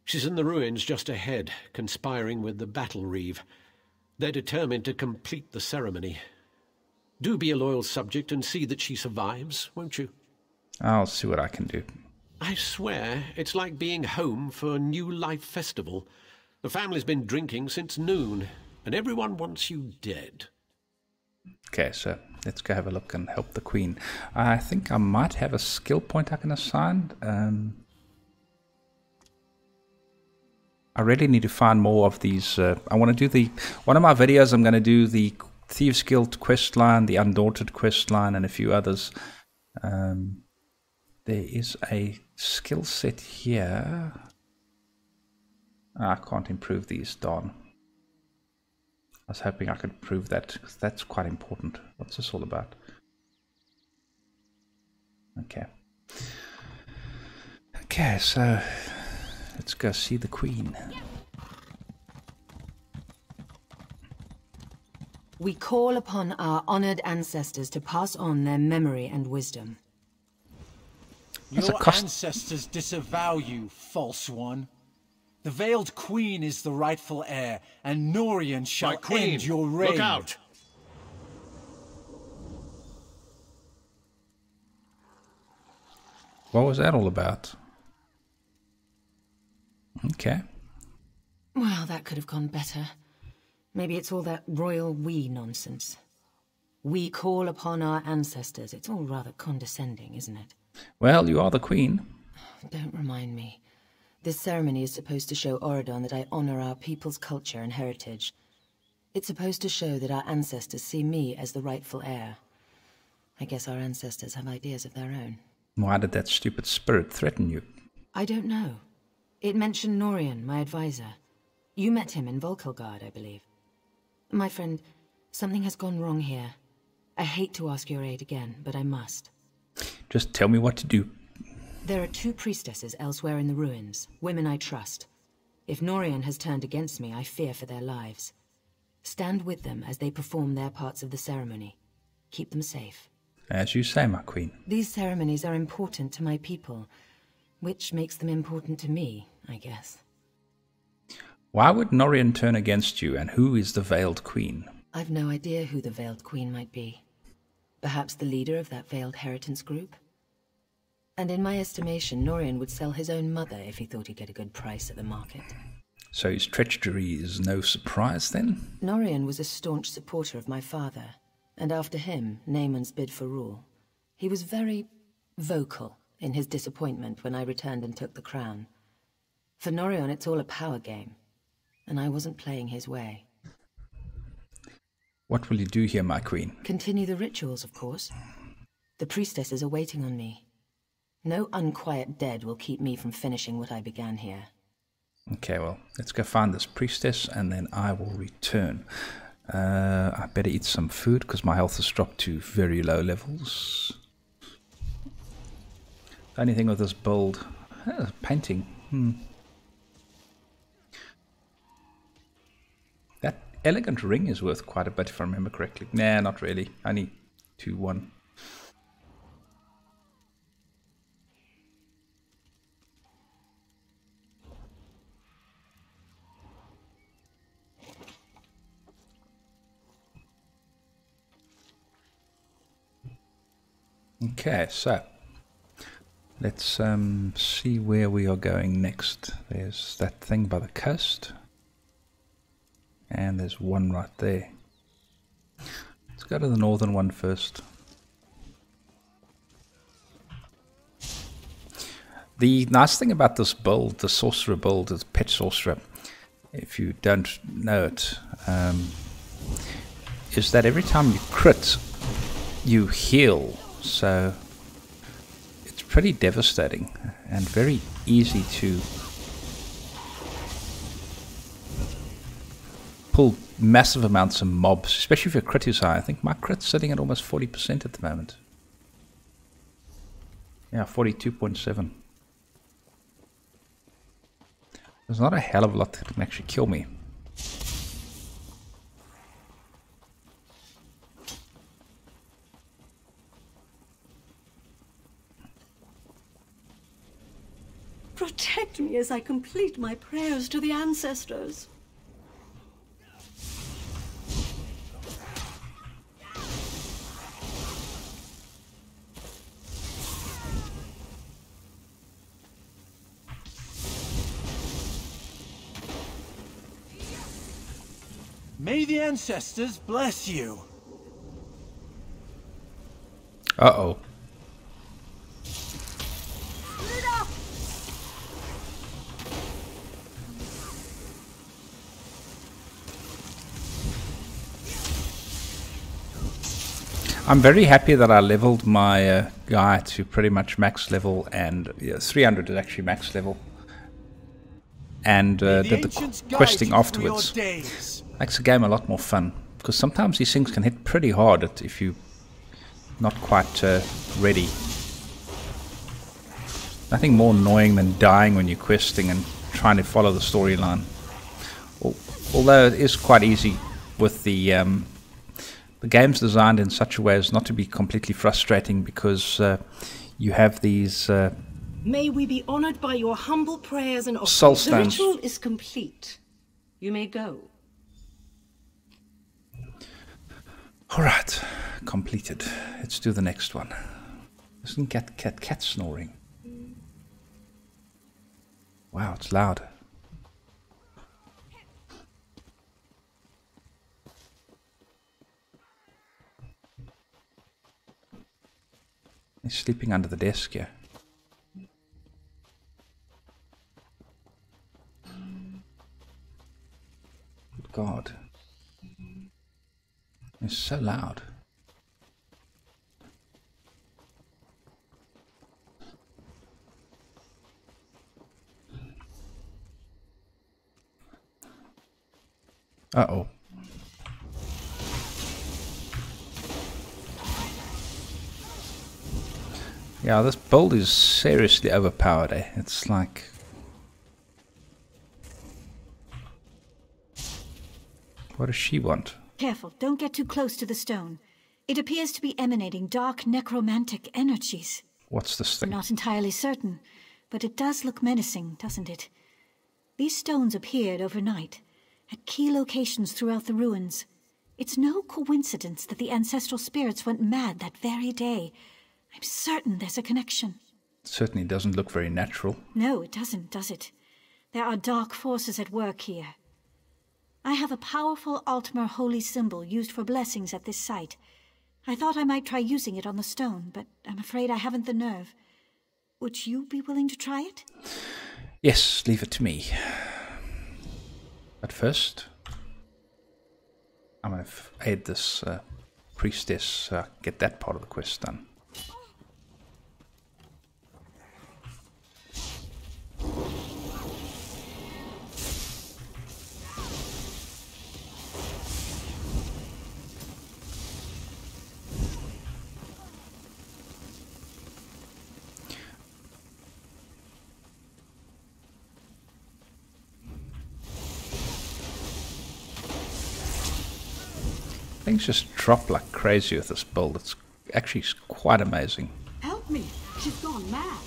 She's in the ruins just ahead, conspiring with the battle reeve. They're determined to complete the ceremony. Do be a loyal subject and see that she survives, won't you? I'll see what I can do. I swear, it's like being home for a New Life festival. The family's been drinking since noon, and everyone wants you dead. Okay, so let's go have a look and help the queen. I think I might have a skill point I can assign. I really need to find more of these. I want to do one of my videos, I'm going to do the Thieves Guild questline, the Undaunted questline, and a few others. There is a skill set here. I can't improve these, darn. was hoping I could prove that, because that's quite important. What's this all about? Okay. Okay, so let's go see the Queen. We call upon our honored ancestors to pass on their memory and wisdom. Your ancestors disavow you, false one. The Veiled Queen is the rightful heir, and Norian shall end your reign. Look out! What was that all about? Okay. Well, that could have gone better. Maybe it's all that royal we nonsense. We call upon our ancestors. It's all rather condescending, isn't it? Well, you are the Queen. Don't remind me. This ceremony is supposed to show Auradon that I honor our people's culture and heritage. It's supposed to show that our ancestors see me as the rightful heir. I guess our ancestors have ideas of their own. Why did that stupid spirit threaten you? I don't know. It mentioned Norian, my advisor. You met him in Volkelgard, I believe. My friend, something has gone wrong here. I hate to ask your aid again, but I must. Just tell me what to do. There are 2 priestesses elsewhere in the ruins, women I trust. If Norian has turned against me, I fear for their lives. Stand with them as they perform their parts of the ceremony. Keep them safe. As you say, my Queen. These ceremonies are important to my people, which makes them important to me, I guess. Why would Norian turn against you, and who is the Veiled Queen? I've no idea who the Veiled Queen might be. Perhaps the leader of that Veiled Heritance group? And in my estimation, Norian would sell his own mother if he thought he'd get a good price at the market. So his treachery is no surprise, then? Norian was a staunch supporter of my father, and after him, Naaman's bid for rule. He was very vocal in his disappointment when I returned and took the crown. For Norian, it's all a power game, and I wasn't playing his way. What will you do here, my Queen? Continue the rituals, of course. The priestesses are waiting on me. No unquiet dead will keep me from finishing what I began here. Okay, well, let's go find this priestess, and then I will return. I better eat some food, because my health has dropped to very low levels. The only thing with this build... painting. That elegant ring is worth quite a bit, if I remember correctly. Nah, not really. Only 2-1. Okay, so let's see where we are going next. There's that thing by the coast, and there's one right there. Let's go to the northern one first. The nice thing about this build, the sorcerer build, is pet sorcerer, if you don't know it, is that every time you crit, you heal. So it's pretty devastating and very easy to pull massive amounts of mobs, especially if your crit is high. I think my crit's sitting at almost 40% at the moment. Yeah, 42.7. There's not a hell of a lot that can actually kill me. Protect me as I complete my prayers to the ancestors. May the ancestors bless you. Uh-oh. I'm very happy that I leveled my guy to pretty much max level, and 300 is actually max level, and did the questing afterwards. Makes the game a lot more fun, because sometimes these things can hit pretty hard if you're not quite ready. Nothing more annoying than dying when you're questing and trying to follow the storyline. Although it is quite easy with the game's designed in such a way as not to be completely frustrating, because you have these May we be honored by your humble prayers and offerings. soul The stones. ritual is complete. You may go. Alright, completed. Let's do the next one. Isn't cat snoring? Wow, it's loud. He's sleeping under the desk here. Good God. It's so loud. Uh-oh. Yeah, this build is seriously overpowered, eh? It's like... What does she want? Careful, don't get too close to the stone. It appears to be emanating dark necromantic energies. What's this thing? I'm not entirely certain, but it does look menacing, doesn't it? These stones appeared overnight, at key locations throughout the ruins. It's no coincidence that the ancestral spirits went mad that very day. I'm certain there's a connection. It certainly doesn't look very natural. No, it doesn't, does it? There are dark forces at work here. I have a powerful Altmer holy symbol used for blessings at this site. I thought I might try using it on the stone, but I'm afraid I haven't the nerve. Would you be willing to try it? Yes, leave it to me. But first, I'm going to aid this priestess, get that part of the quest done. Things just drop like crazy with this build. It's actually quite amazing. Help me! She's gone mad!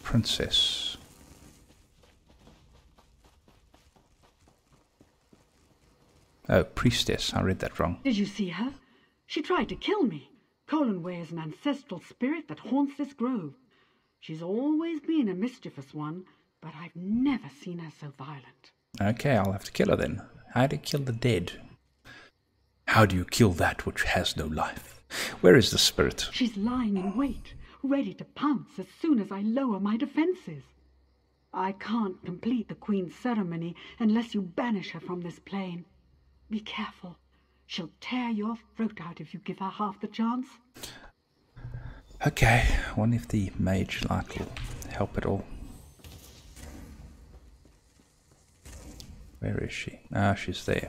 Princess. Oh, priestess. I read that wrong. Did you see her? She tried to kill me. Colinway is an ancestral spirit that haunts this grove. She's always been a mischievous one, but I've never seen her so violent. Okay, I'll have to kill her then. How do you kill the dead? How do you kill that which has no life? Where is the spirit? She's lying in wait, ready to pounce as soon as I lower my defenses. I can't complete the Queen's ceremony unless you banish her from this plane. Be careful. She'll tear your throat out if you give her half the chance. Okay, I wonder if the mage light will help at all. Where is she? Ah, she's there.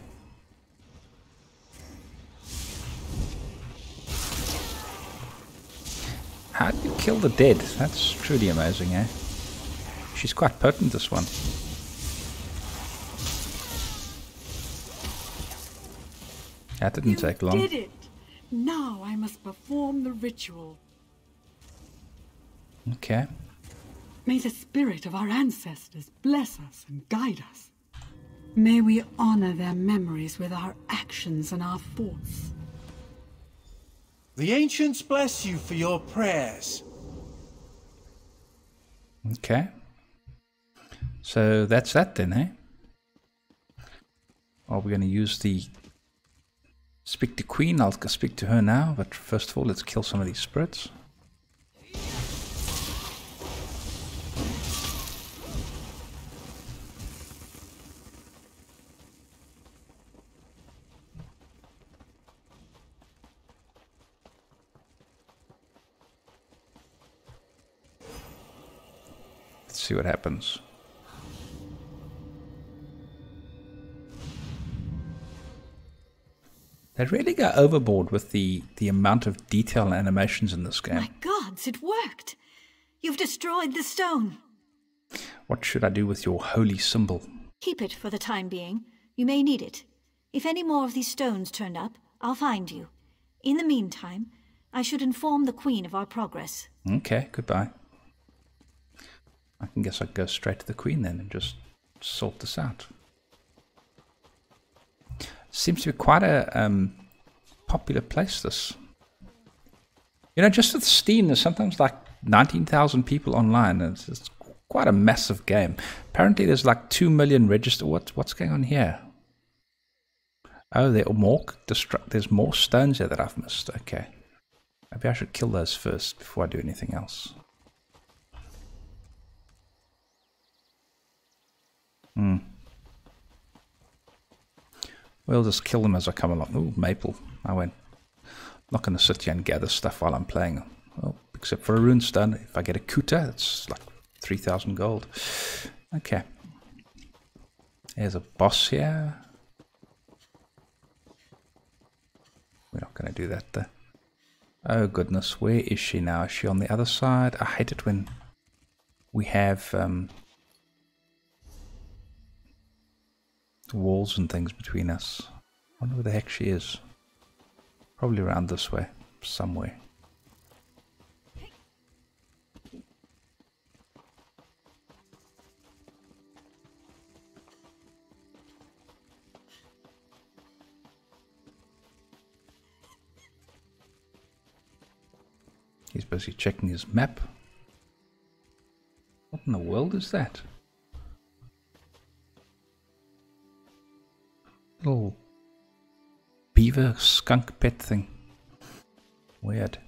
How do you kill the dead? That's truly amazing, eh? She's quite potent, this one. That didn't take long. You did it! Now I must perform the ritual. Okay. May the spirit of our ancestors bless us and guide us. May we honor their memories with our actions and our thoughts. The ancients bless you for your prayers. Okay. So that's that then, eh? Are we going to use the... Speak to Queen? I'll go speak to her now, but first of all, let's kill some of these spirits. see what happens. They really go overboard with the amount of detail and animations in this game. My gods, it worked! You've destroyed the stone. What should I do with your holy symbol? Keep it for the time being. You may need it. If any more of these stones turn up, I'll find you. In the meantime, I should inform the Queen of our progress. Okay, goodbye. I guess I can go straight to the Queen then and just sort this out. Seems to be quite a popular place, this. You know, just with Steam, there's sometimes like 19,000 people online. It's quite a massive game. Apparently there's like 2 million registered. What's going on here? Oh, there's more stones here that I've missed. Okay. Maybe I should kill those first before I do anything else. We'll just kill them as I come along. Ooh, maple. I'm not going to sit here and gather stuff while I'm playing. Well, except for a runestone. If I get a kuta, it's like 3,000 gold. Okay. There's a boss here. We're not going to do that though. Oh goodness, where is she now? Is she on the other side? I hate it when we have walls and things between us. I wonder where the heck she is. Probably around this way, somewhere. He's busy checking his map. What in the world is that? Little beaver skunk pet thing. Weird.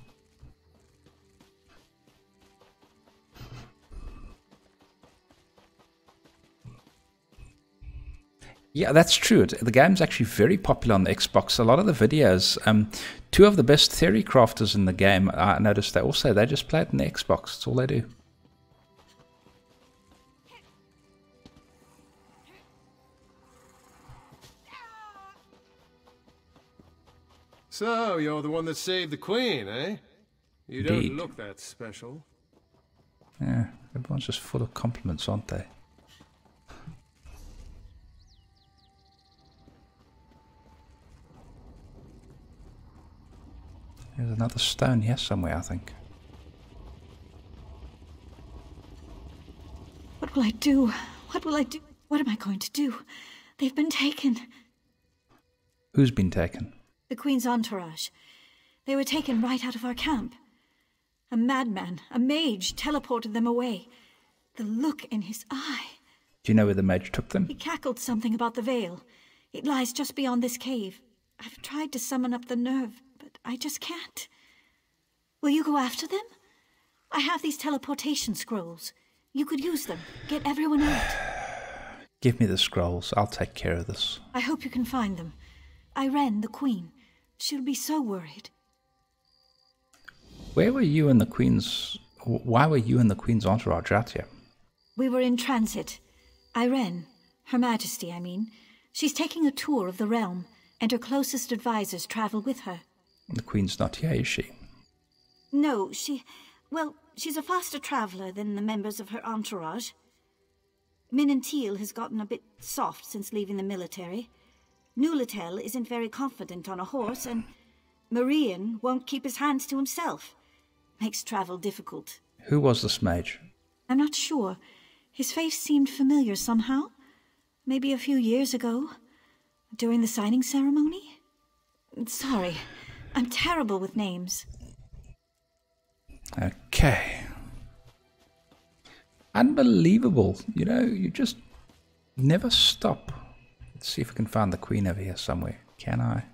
Yeah, that's true. The game's actually very popular on the Xbox. A lot of the videos, two of the best theory crafters in the game, I noticed they just play it on the Xbox. That's all they do. So, you're the one that saved the Queen, eh? You Indeed. don't look that special. Yeah, everyone's just full of compliments, aren't they? There's another stone here somewhere, I think. What will I do? What will I do? What am I going to do? They've been taken. Who's been taken? The Queen's entourage. They were taken right out of our camp. A madman, a mage, teleported them away. The look in his eye. Do you know where the mage took them? He cackled something about the veil. It lies just beyond this cave. I've tried to summon up the nerve, but I just can't. Will you go after them? I have these teleportation scrolls. You could use them. Get everyone out. Give me the scrolls. I'll take care of this. I hope you can find them. Irene, the Queen. She'll be so worried. Where were you and the Queen's... Why were you and the Queen's entourage out here? We were in transit. Irene, Her Majesty, I mean. She's taking a tour of the realm, and her closest advisors travel with her. The Queen's not here, is she? No, she's a faster traveler than the members of her entourage. Minantil has gotten a bit soft since leaving the military. Nulatel isn't very confident on a horse, and Marian won't keep his hands to himself. Makes travel difficult. Who was this mage? I'm not sure. His face seemed familiar somehow. Maybe a few years ago, during the signing ceremony? Sorry, I'm terrible with names. Okay. Unbelievable. You know, you just never stop. Let's see if I can find the Queen over here somewhere. Can I?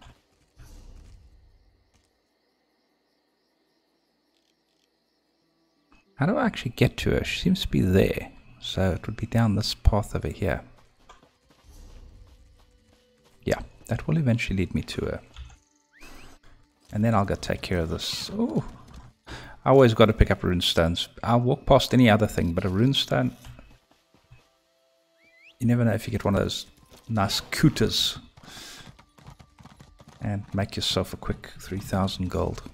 How do I actually get to her? She seems to be there. So it would be down this path over here. Yeah, that will eventually lead me to her. And then I'll go take care of this. Oh, I always got to pick up runestones. I'll walk past any other thing, but a runestone, You never know if you get one of those nice cooters and make yourself a quick 3,000 gold.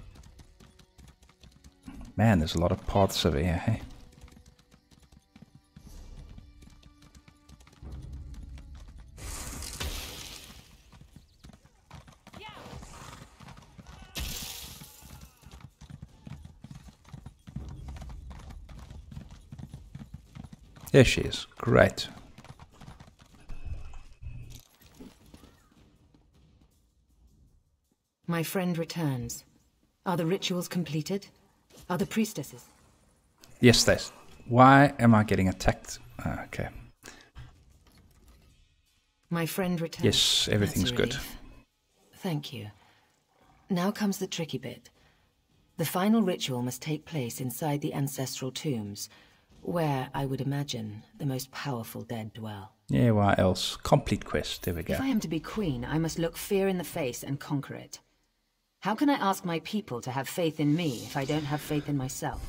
Man, there's a lot of paths over here, hey? There she is. Great. My friend returns. Are the rituals completed? Are the priestesses? Yes, there's. Why am I getting attacked? Okay. My friend returns. Yes, everything's good. Thank you. Now comes the tricky bit. The final ritual must take place inside the ancestral tombs, where, I would imagine, the most powerful dead dwell. Yeah, why else? Complete quest, there we go. If I am to be queen, I must look fear in the face and conquer it. How can I ask my people to have faith in me if I don't have faith in myself?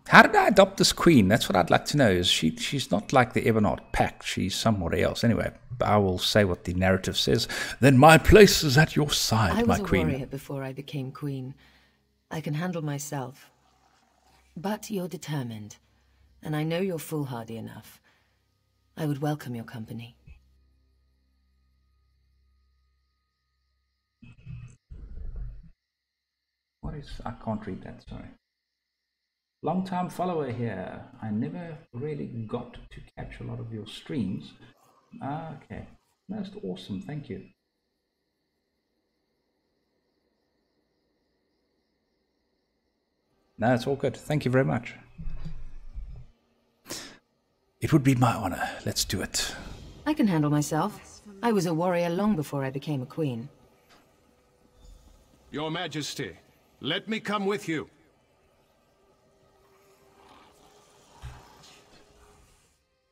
How did I adopt this queen? That's what I'd like to know. Is she's not like the Ebonheart Pact. She's somewhere else. Anyway, I will say what the narrative says. Then my place is at your side, my queen. I was a warrior before I became queen. I can handle myself. But you're determined. And I know you're foolhardy enough. I would welcome your company. What is... I can't read that, sorry. Long-time follower here. I never really got to catch a lot of your streams. Okay. Most awesome, thank you. No, it's all good. Thank you very much. It would be my honor. Let's do it. I can handle myself. I was a warrior long before I became a queen. Your Majesty, let me come with you.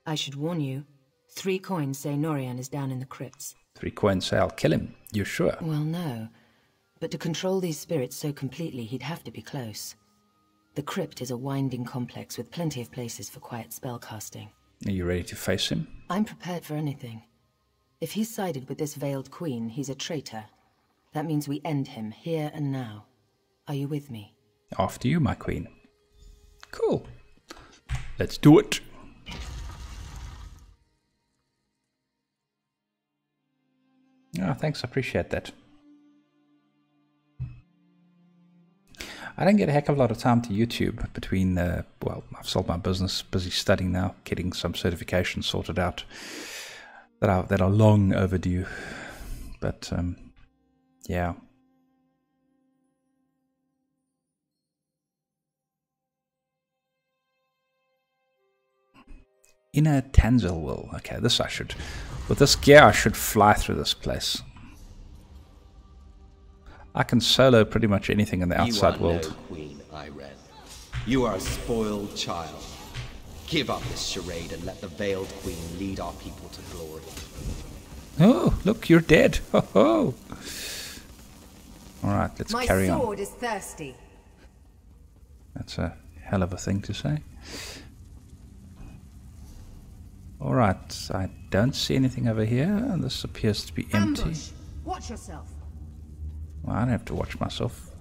I should warn you. 3 coins say Norian is down in the crypts. 3 coins say I'll kill him. You sure? Well, no. But to control these spirits so completely, he'd have to be close. The crypt is a winding complex with plenty of places for quiet spellcasting. Are you ready to face him? I'm prepared for anything. If he's sided with this veiled queen, he's a traitor. That means we end him here and now. Are you with me? After you, my queen. Cool. Let's do it. Oh, thanks, I appreciate that. I don't get a heck of a lot of time to YouTube between, well, I've sold my business, busy studying now, getting some certifications sorted out that are long overdue. But, yeah. Inner Tanzil will. Okay, this I should... With this gear, I should fly through this place. I can solo pretty much anything in the outside world. You are no queen, Irene. You are a spoiled child. Give up this charade and let the veiled queen lead our people to glory. Oh, look, you're dead. Ho ho. Alright, let's carry on. My sword is thirsty. That's a hell of a thing to say. Alright, I don't see anything over here. This appears to be empty. Ambush. Watch yourself. Well, I don't have to watch myself.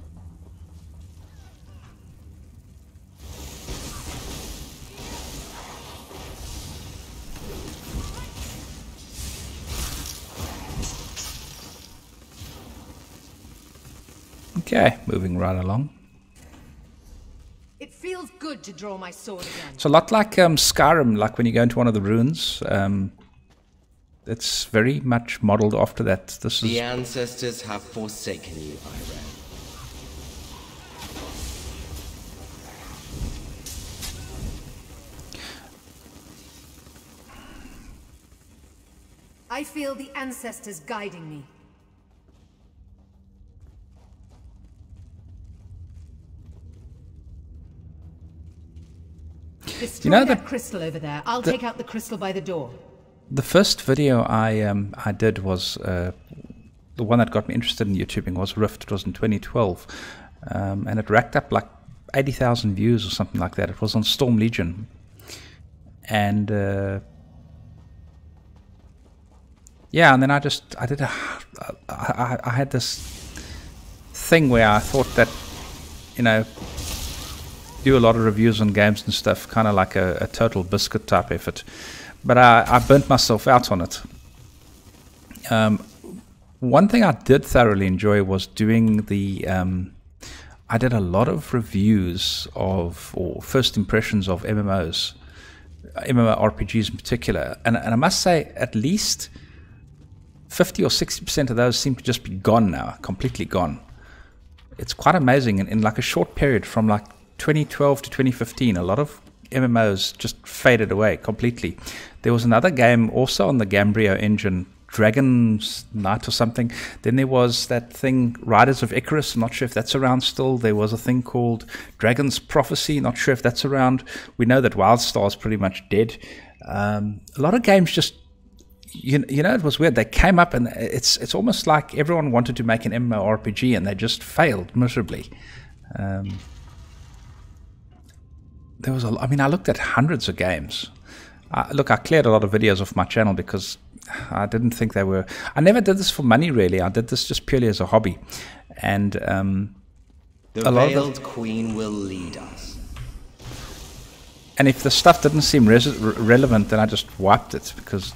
Okay, moving right along. It feels good to draw my sword again. It's a lot like Skyrim, like when you go into one of the ruins. It's very much modeled after that. This is... The ancestors have forsaken you, Irene. I feel the ancestors guiding me. Destroy that crystal over there. I'll take out the crystal by the door. The first video I did was the one that got me interested in YouTubing was Rift. It was in 2012, and it racked up like 80,000 views or something like that. It was on Storm Legion, and yeah, and then I had this thing where I thought that, do a lot of reviews on games and stuff, kind of like a total biscuit type effort, but I burnt myself out on it. One thing I did thoroughly enjoy was doing the I did a lot of reviews of, or first impressions of MMOs, MMORPGs in particular, and I must say at least 50 or 60% of those seem to just be gone now, completely gone. It's quite amazing. In like a short period from like 2012 to 2015, a lot of MMOs just faded away completely. There was another game also on the Gamebryo engine, Dragon's Knight or something. Then there was that thing, Riders of Icarus. I'm not sure if that's around still. There was a thing called Dragon's Prophecy. Not sure if that's around. We know that WildStar is pretty much dead. A lot of games just, it was weird. They came up and it's almost like everyone wanted to make an MMORPG and they just failed miserably. There was I looked at hundreds of games. Look, I cleared a lot of videos off my channel because I didn't think they were... I never did this for money, really. I did this just purely as a hobby. And the Veiled Queen will lead us. And if the stuff didn't seem relevant, then I just wiped it, because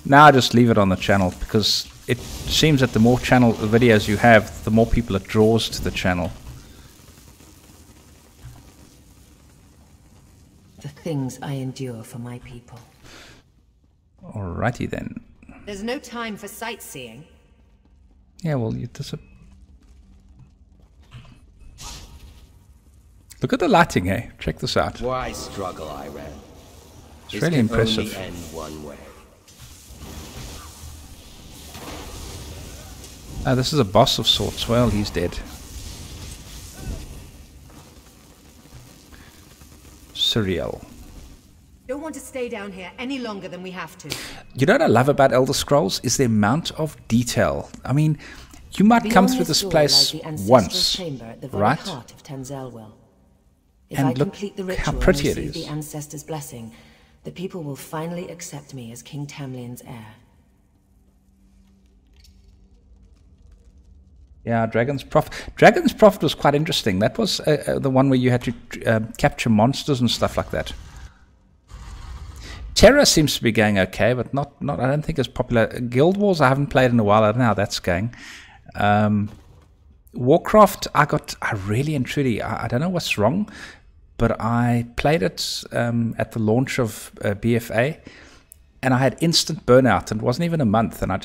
now I just leave it on the channel, because it seems that the more channel videos you have, the more people it draws to the channel. The things I endure for my people. Alrighty then. There's no time for sightseeing. Yeah, well, look at the lighting, eh? Check this out. Why struggle, I read. It's really impressive. Only end one way. Oh, this is a boss of sorts. Well, he's dead. Surreal. Don't want to stay down here any longer than we have to. You know what I love about Elder Scrolls is the amount of detail. I mean, you might come through this place once, right? And look how pretty it is. The ancestors' blessing, the people will finally accept me as King Tamlin's heir. Yeah, Dragon's Prophet. Dragon's Prophet was quite interesting. That was the one where you had to capture monsters and stuff like that. Terra seems to be going okay, but not. I don't think it's popular. Guild Wars I haven't played in a while. I don't know how that's going. Warcraft, I really and truly, I don't know what's wrong, but I played it at the launch of BFA, and I had instant burnout, and it wasn't even a month, and I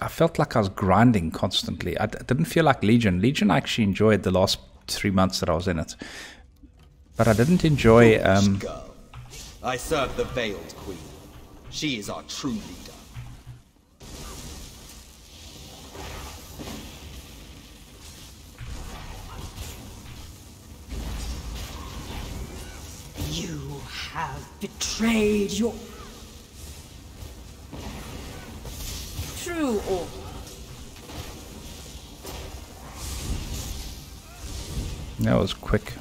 felt like I was grinding constantly. I didn't feel like Legion. Legion I actually enjoyed the last 3 months that I was in it, but I didn't enjoy... I serve the Veiled Queen. She is our true leader. You have betrayed your true order. That was quick.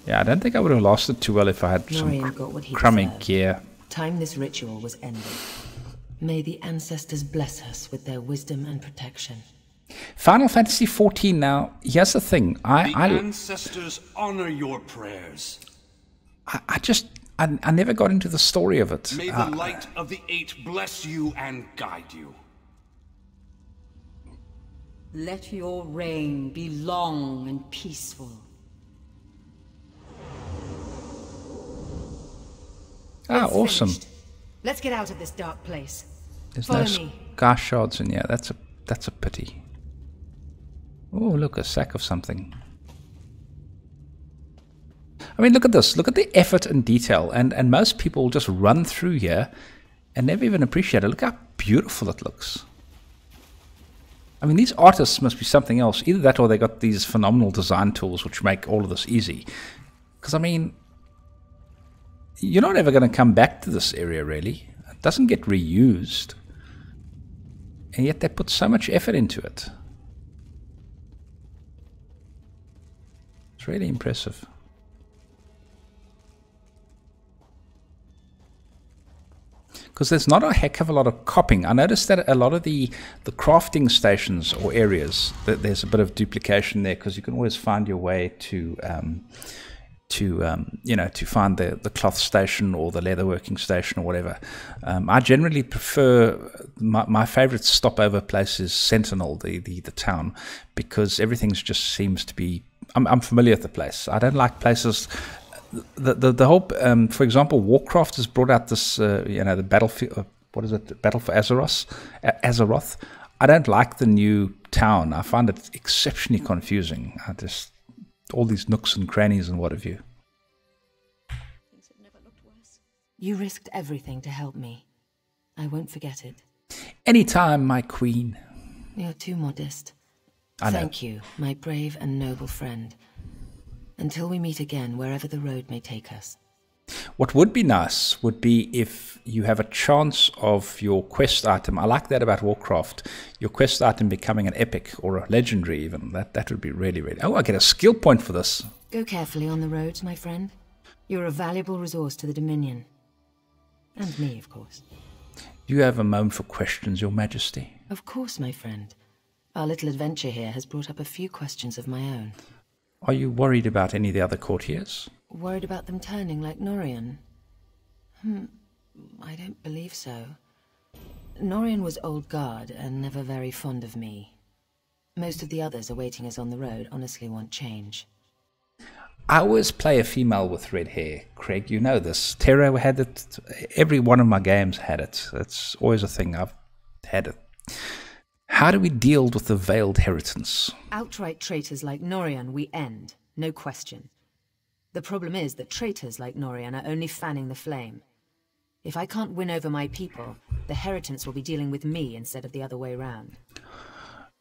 Yeah, I don't think I would have lasted too well if I had some crummy gear. Time this ritual was ended. May the ancestors bless us with their wisdom and protection. Final Fantasy XIV now. Here's the thing. The ancestors honor your prayers. I never got into the story of it. May the light of the Eight bless you and guide you. Let your reign be long and peaceful. Ah, awesome. Finished. Let's get out of this dark place. There's Follow no me. scar shards in here. That's a pity. Oh, look, a sack of something. I mean, look at this. Look at the effort and detail. And most people just run through here and never even appreciate it. Look how beautiful it looks. I mean, these artists must be something else. Either that or they got these phenomenal design tools which make all of this easy. Because, I mean, you're not ever going to come back to this area, really. It doesn't get reused. And yet they put so much effort into it. It's really impressive. because there's not a heck of a lot of copying. I noticed that a lot of the crafting stations or areas, that there's a bit of duplication there, because you can always find your way to you know, to find the cloth station or the leatherworking station or whatever. I generally prefer, my favorite stopover place is Sentinel, the town, because everything just seems to be, I'm familiar with the place. I don't like places, the whole, for example, Warcraft has brought out this, you know, the battlefield, what is it, Battle for Azeroth. I don't like the new town. I find it exceptionally confusing. All these nooks and crannies and what have you. You risked everything to help me. I won't forget it. Anytime, my queen. You're too modest. I know. Thank you, my brave and noble friend. Until we meet again, wherever the road may take us. What would be nice would be if you have a chance of your quest item. I like that about Warcraft. Your quest item becoming an epic or a legendary even. That would be really, really... Oh, I get a skill point for this. Go carefully on the roads, my friend. You're a valuable resource to the Dominion. And me, of course. Do you have a moment for questions, Your Majesty? Of course, my friend. Our little adventure here has brought up a few questions of my own. Are you worried about any of the other courtiers? Worried about them turning like Norian? I don't believe so. Norian was old guard and never very fond of me. Most of the others awaiting us on the road honestly want change. I always play a female with red hair, Craig. You know this. Terra had it. Every one of my games had it. It's always a thing. I've had it. How do we deal with the veiled heritance? Outright traitors like Norian we end, no question. The problem is that traitors like Norian are only fanning the flame. If I can't win over my people, the heritance will be dealing with me instead of the other way round.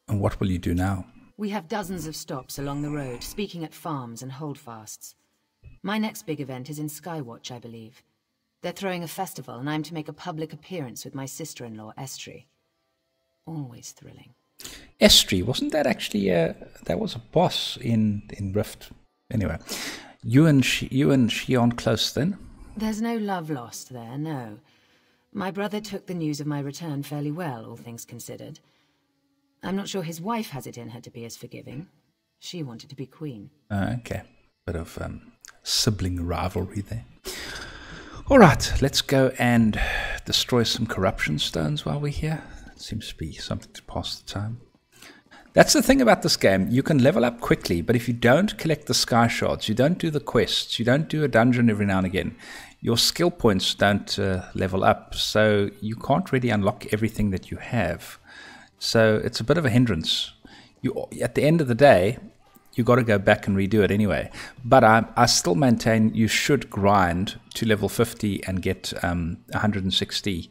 And what will you do now? We have dozens of stops along the road, speaking at farms and holdfasts. My next big event is in Skywatch, I believe. They're throwing a festival, and I'm to make a public appearance with my sister-in-law, Estri. Always thrilling. Estri, wasn't that actually that was a boss in Rift? Anyway, you and she aren't close then? There's no love lost there, no. My brother took the news of my return fairly well, all things considered. I'm not sure his wife has it in her to be as forgiving. She wanted to be queen. Okay, bit of sibling rivalry there. All right, let's go and destroy some corruption stones while we're here. Seems to be something to pass the time. That's the thing about this game. You can level up quickly, but if you don't collect the sky shards, you don't do the quests, you don't do a dungeon every now and again, your skill points don't level up, so you can't really unlock everything that you have. So it's a bit of a hindrance. At the end of the day, you got to go back and redo it anyway. But I still maintain you should grind to level 50 and get 160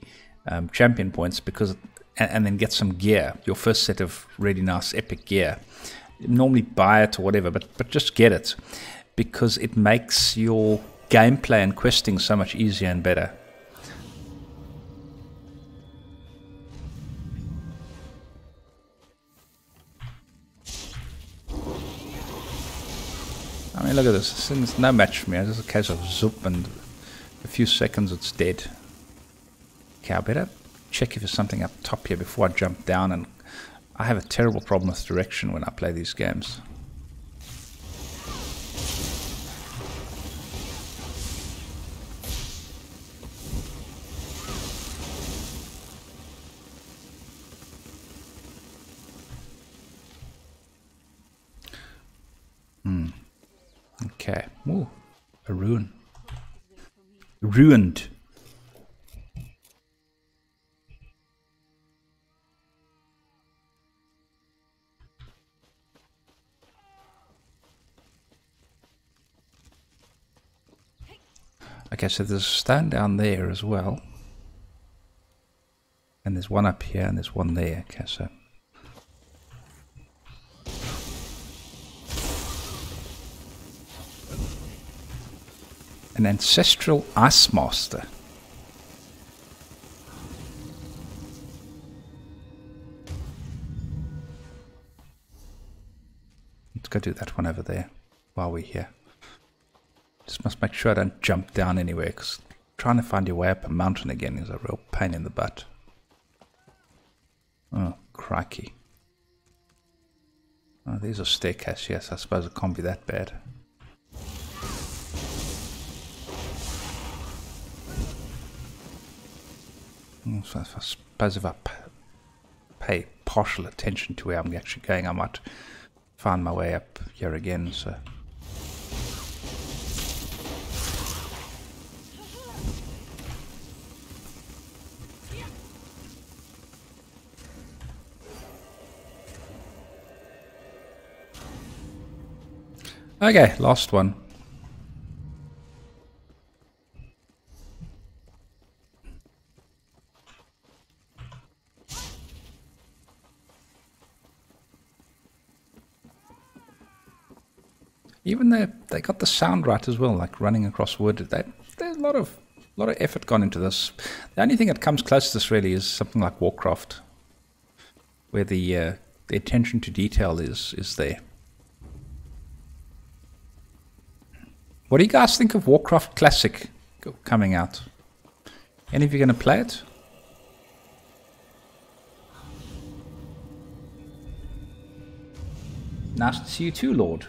champion points, because and then get some gear, your first set of really nice epic gear. Normally buy it or whatever, but just get it, because it makes your gameplay and questing so much easier and better. I mean, look at this. It's no match for me. It's just a case of zoop, and a few seconds it's dead. Okay, I better check if there's something up top here before I jump down, and I have a terrible problem with direction when I play these games. Okay. Ooh, a ruin. Ruined. Okay, so there's a stone down there as well. And there's one up here and there's one there. Okay, so... an ancestral ice master. Let's go do that one over there while we're here. Just must make sure I don't jump down anywhere, because trying to find your way up a mountain again is a real pain in the butt. Oh, crikey. Oh, there's a staircase. Yes, I suppose it can't be that bad. So I suppose if I pay partial attention to where I'm actually going, I might find my way up here again. So. Okay, last one. Even they got the sound right as well, like running across wood. There's a lot of effort gone into this. The only thing that comes close to this really is something like Warcraft, where the attention to detail is there. What do you guys think of Warcraft Classic coming out? Any of you going to play it? Nice to see you too, Lord.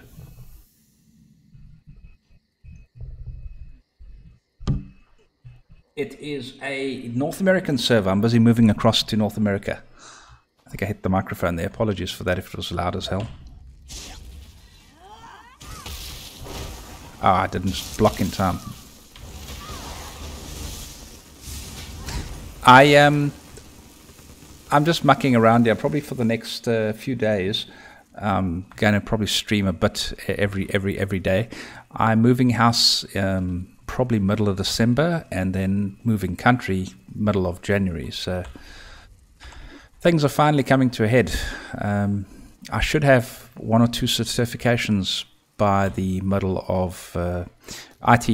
It is a North American server. I'm busy moving across to North America. I think I hit the microphone there. Apologies for that if it was loud as hell. I didn't block in time. I'm just mucking around here. Probably for the next few days, I'm going to probably stream a bit every day. I'm moving house probably middle of December, and then moving country middle of January. So things are finally coming to a head. I should have 1 or 2 certifications by the middle of IT,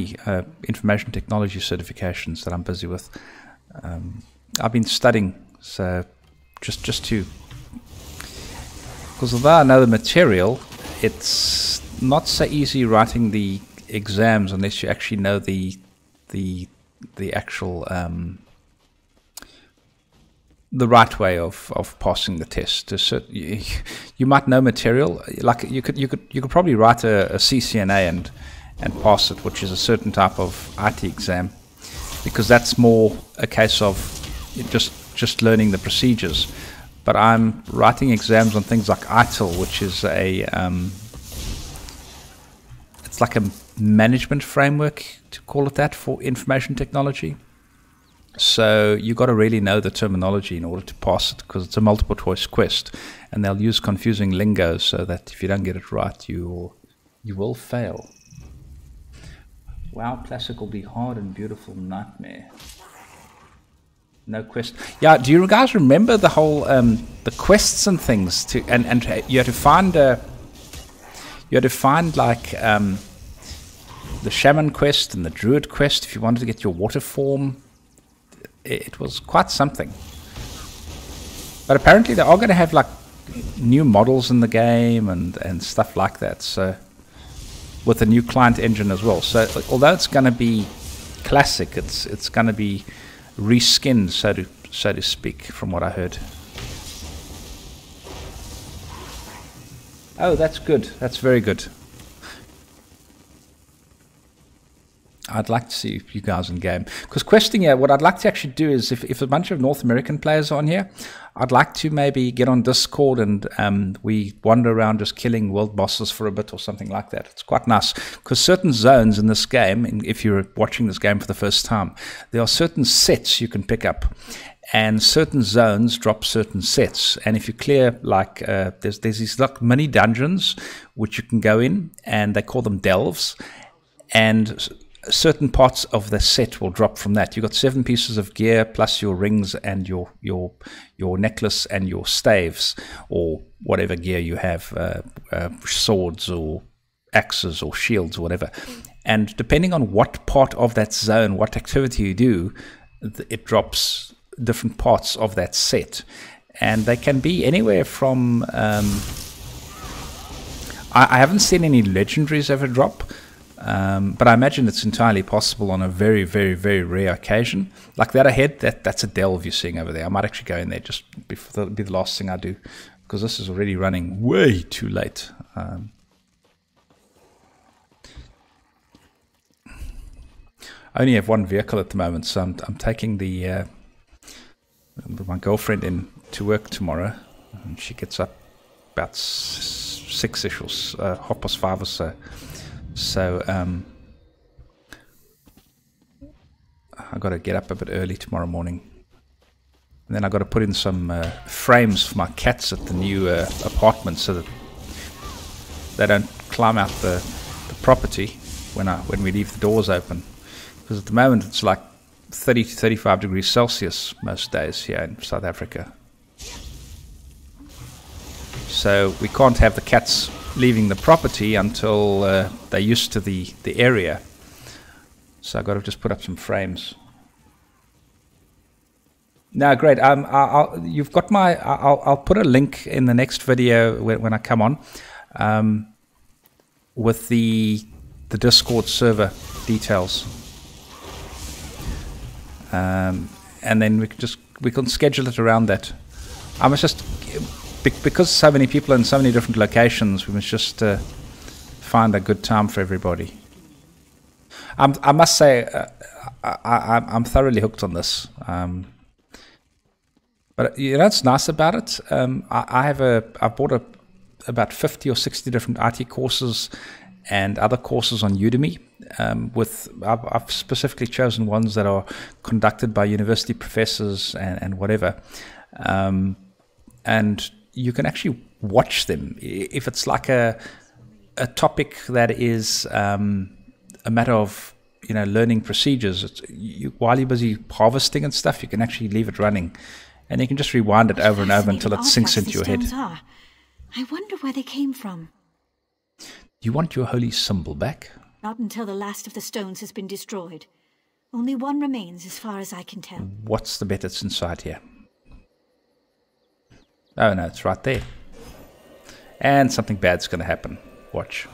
information technology certifications that I'm busy with. I've been studying, so just to, because although I know the material, it's not so easy writing the exams unless you actually know the actual the right way of passing the test. You might know material, like you could probably write a CCNA and pass it, which is a certain type of IT exam, because that's more a case of just learning the procedures. But I'm writing exams on things like ITIL, which is it's like a management framework, to call it that, for information technology. So you got to really know the terminology in order to pass it, because it's a multiple choice quest, and they'll use confusing lingo so that if you don't get it right, you will fail. Wow, classic will be hard and beautiful nightmare. No quest. Yeah, do you guys remember the whole the quests and things and you had to find like the shaman quest and the druid quest if you wanted to get your water form. It was quite something. But apparently they are going to have like new models in the game and stuff like that. So with a new client engine as well. So although it's going to be classic, it's going to be reskinned, so to speak, from what I heard. Oh, that's good. That's very good. I'd like to see you guys in game, because questing here, what I'd like to actually do is if a bunch of North American players are on here, I'd like to maybe get on Discord and we wander around just killing world bosses for a bit or something like that. It's quite nice, because certain zones in this game, and if you're watching this game for the first time, there are certain sets you can pick up, and certain zones drop certain sets. And if you clear, like there's these like mini dungeons which you can go in, and they call them delves, and certain parts of the set will drop from that. You've got 7 pieces of gear plus your rings and your necklace and your staves, or whatever gear you have, swords or axes or shields or whatever. And depending on what part of that zone, what activity you do, it drops different parts of that set. And they can be anywhere from I haven't seen any legendaries ever drop, But I imagine it's entirely possible on a very, very, very rare occasion. Like that ahead, that's a delve you're seeing over there. I might actually go in there just before be the last thing I do, because this is already running way too late. I only have one vehicle at the moment, so I'm taking my girlfriend in to work tomorrow, and she gets up about 6-ish or 5:30 or so. So I got to get up a bit early tomorrow morning, and then I got to put in some frames for my cats at the new apartment so that they don't climb out the property when we leave the doors open. Because at the moment it's like 30 to 35 degrees Celsius most days here in South Africa. So we can't have the cats leaving the property until they're used to the area. So I've got to just put up some frames. No, great. You've got my. I'll put a link in the next video when I come on, with the Discord server details, and then we can schedule it around that. I must just, because so many people in so many different locations, we must just find a good time for everybody. I must say, I'm thoroughly hooked on this. But you know what's nice about it? I've bought about 50 or 60 different IT courses and other courses on Udemy. I've specifically chosen ones that are conducted by university professors and whatever. And you can actually watch them. If it's like a topic that is a matter of learning procedures, while you're busy harvesting and stuff, you can actually leave it running, and you can just rewind it over and over until it sinks into your head. I wonder where they came from. You want your holy symbol back? Not until the last of the stones has been destroyed. Only one remains as far as I can tell. What's the bit that's inside here? Oh no, it's right there. And something bad's going to happen. Watch.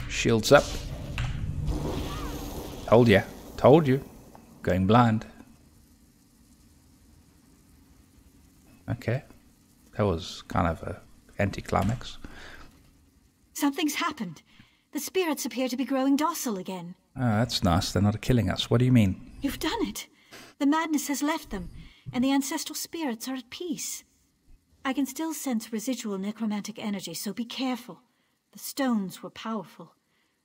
Shields up. Told ya. Told you. Going blind. Okay. That was kind of an anticlimax. Something's happened. The spirits appear to be growing docile again. Oh, that's nice. They're not killing us. What do you mean? You've done it. The madness has left them, and the ancestral spirits are at peace. I can still sense residual necromantic energy, so be careful. The stones were powerful.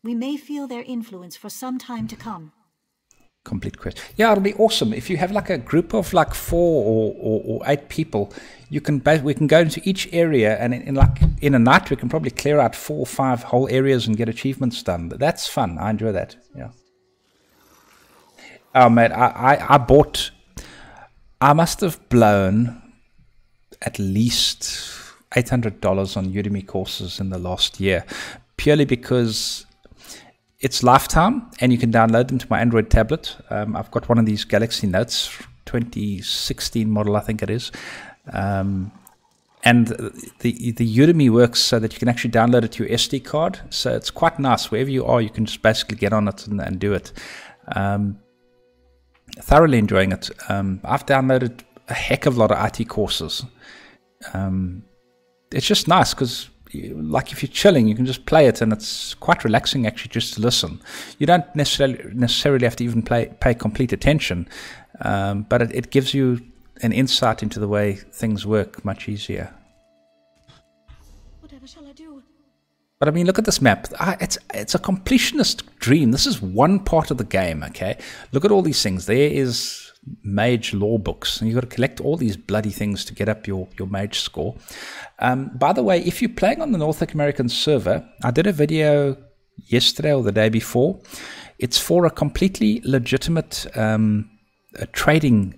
We may feel their influence for some time to come. Complete quest. Yeah, it'll be awesome if you have like a group of like 4 or 8 people. We can go into each area, and in a night we can probably clear out 4 or 5 whole areas and get achievements done. That's fun. I enjoy that. Yeah. Oh mate, I must have blown at least $800 on Udemy courses in the last year, purely because it's lifetime, and you can download them to my Android tablet. I've got one of these Galaxy Notes, 2016 model, I think it is. And the Udemy works so that you can actually download it to your SD card. So it's quite nice. Wherever you are, you can just basically get on it and do it. Thoroughly enjoying it. I've downloaded a heck of a lot of IT courses. It's just nice because, like, if you're chilling, you can just play it, and it's quite relaxing actually just to listen. You don't necessarily have to even pay complete attention, but it gives you an insight into the way things work much easier. Whatever shall I do? But I mean, look at this map. It's a completionist dream. This is one part of the game, okay? Look at all these things. There is Mage law books, and you've got to collect all these bloody things to get up your Mage score. By the way, if you're playing on the North American server, I did a video yesterday or the day before. It's for a completely legitimate trading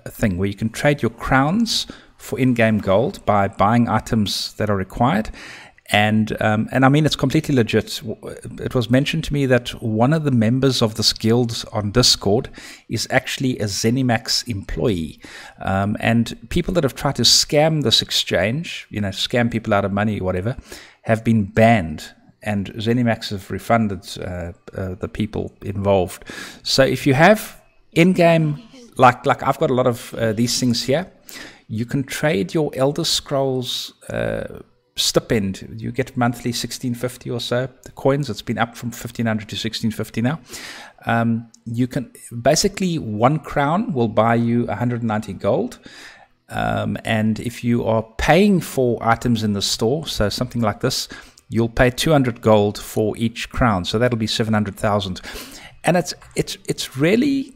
thing where you can trade your crowns for in-game gold by buying items that are required. And I mean, it's completely legit. It was mentioned to me that one of the members of this guild on Discord is actually a ZeniMax employee. And people that have tried to scam this exchange, scam people out of money or whatever, have been banned. and ZeniMax have refunded the people involved. So if you have in-game, like I've got a lot of these things here, you can trade your Elder Scrolls stipend. You get monthly 1650 or so the coins. It's been up from 1500 to 1650 now. You can basically 1 crown will buy you 190 gold. And if you are paying for items in the store, so something like this, you'll pay 200 gold for each crown. So that'll be 700,000. And it's really,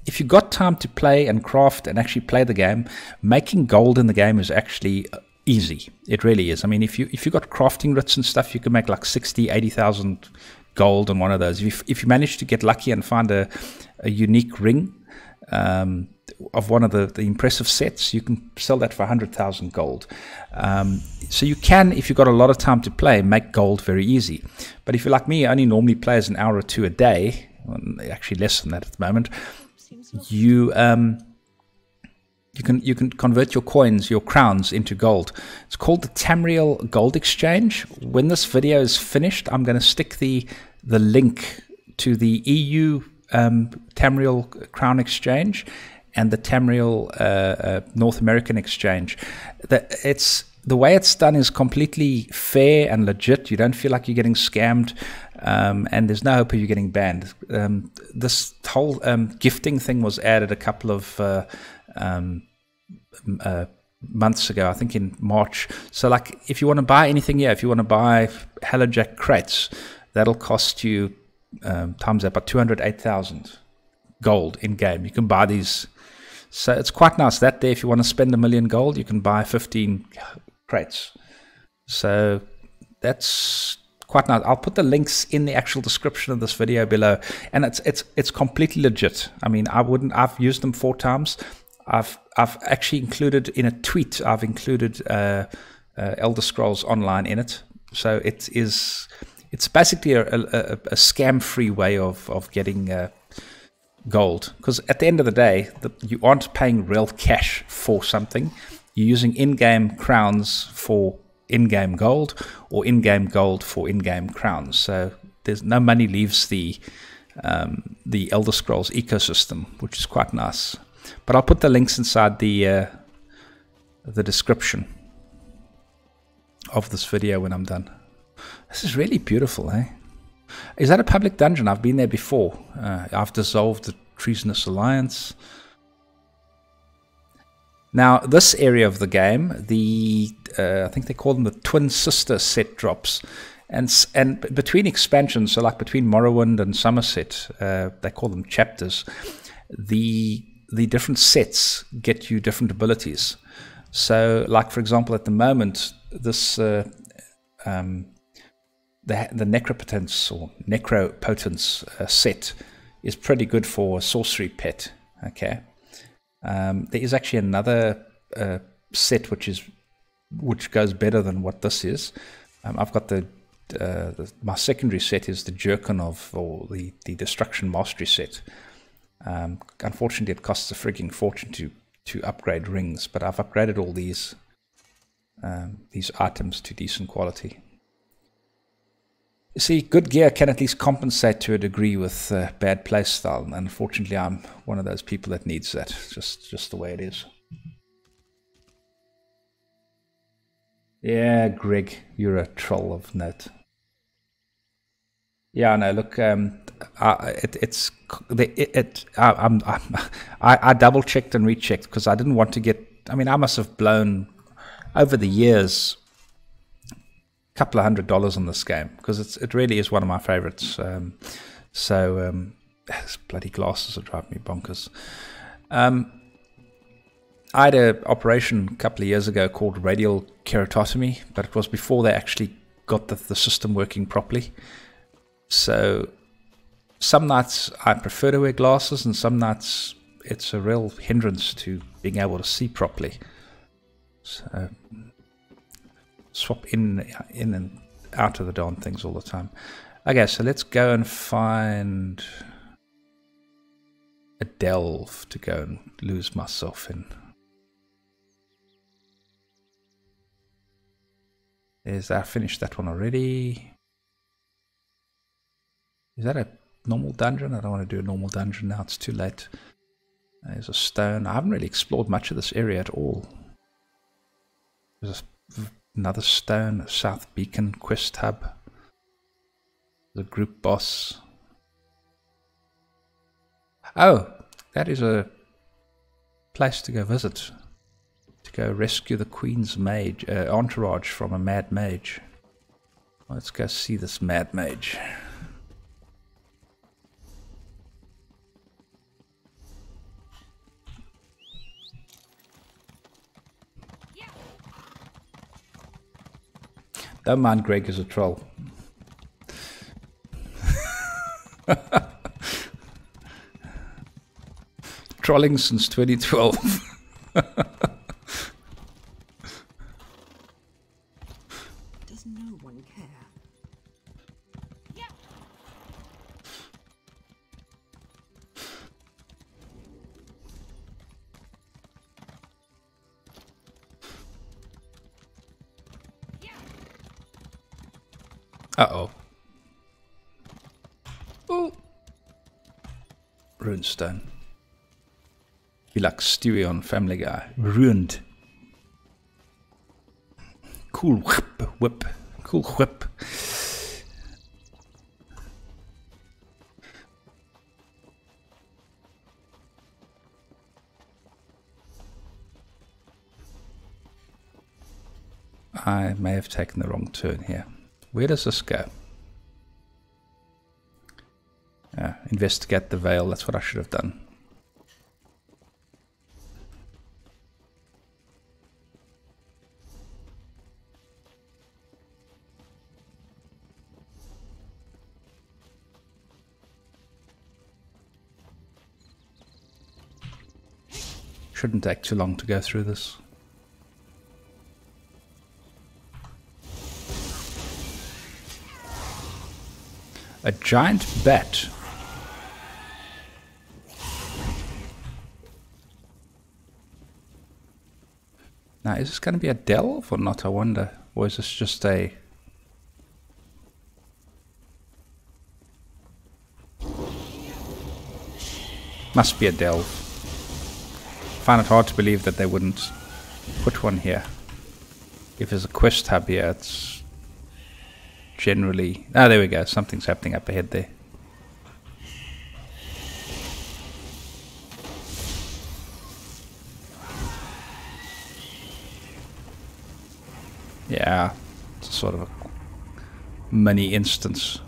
if you've got time to play and craft and actually play the game, making gold in the game is actually easy. It really is. I mean, if you got crafting writs and stuff, you can make like 80,000 gold on one of those. If you manage to get lucky and find a unique ring of one of the impressive sets, you can sell that for 100,000 gold. So you can, if you've got a lot of time to play, make gold very easy. But if you're like me, only normally plays an hour or two a day, actually less than that at the moment, you can convert your coins, your crowns, into gold. It's called the Tamriel Gold Exchange. When this video is finished, I'm going to stick the link to the EU Tamriel Crown Exchange and the Tamriel North American Exchange. The way it's done is completely fair and legit. You don't feel like you're getting scammed, and there's no hope of you getting banned. This whole gifting thing was added a couple of months ago, I think in March. So like if you want to buy anything here, if you want to buy Hallojack crates, that'll cost you times that by 208,000 gold in game. You can buy these. So it's quite nice that day. If you want to spend 1 million gold, you can buy 15 crates. So that's quite nice. I'll put the links in the actual description of this video below, and it's completely legit. I mean, I've used them 4 times. I've actually included in a tweet, I've included Elder Scrolls Online in it. So it's basically a scam-free way of getting gold. Because at the end of the day, you aren't paying real cash for something. You're using in-game crowns for in-game gold, or in-game gold for in-game crowns. So there's no money leaves the Elder Scrolls ecosystem, which is quite nice. But I'll put the links inside the description of this video when I'm done. This is really beautiful, eh? Is that a public dungeon? I've been there before. I've dissolved the Treasonous Alliance. Now, this area of the game, I think they call them the Twin Sister set drops. And between expansions, so like between Morrowind and Somerset, they call them chapters, the different sets get you different abilities. So, like for example, at the moment, this the Necropotence or Necropotence set is pretty good for a sorcery pet. Okay, there is actually another set which goes better than what this is. I've got my secondary set is the Jerkinov, or the Destruction Mastery set. Unfortunately, it costs a frigging fortune to upgrade rings, but I've upgraded all these items to decent quality. You see, good gear can at least compensate to a degree with bad playstyle, and unfortunately, I'm one of those people that needs that. Just the way it is. Yeah, Greg, you're a troll of note. Yeah, no, look, I double checked and rechecked because I didn't want to get. I mean, I must have blown over the years a couple of $100 on this game because it really is one of my favorites. These bloody glasses are driving me bonkers. I had an operation a couple of years ago called radial keratotomy, but it was before they actually got the system working properly. So some nights I prefer to wear glasses, and some nights it's a real hindrance to being able to see properly. So swap in and out of the darn things all the time. Okay, so let's go and find a delve to go and lose myself in. I finished that one already. Is that a normal dungeon? I don't want to do a normal dungeon now. It's too late. There's a stone. I haven't really explored much of this area at all. There's another stone, a South Beacon quest hub. The group boss. Oh, that is a place to go visit. To go rescue the Queen's mage, entourage from a mad mage. Let's go see this mad mage. Don't mind Greg is a troll. Trolling since 2012. Does no one care? Uh-oh. Oh. Runestone. Be like Stewie on Family Guy. Ruined. Cool whip. Cool whip. I may have taken the wrong turn here. Where does this go? Investigate the veil. That's what I should have done. Shouldn't take too long to go through this. A giant bat. Now, is this going to be a delve or not, I wonder? Or is this just a... Must be a delve. I find it hard to believe that they wouldn't put one here. If there's a quest hub here, it's generally... Ah, there we go. Something's happening up ahead there. Yeah, it's sort of a mini instance.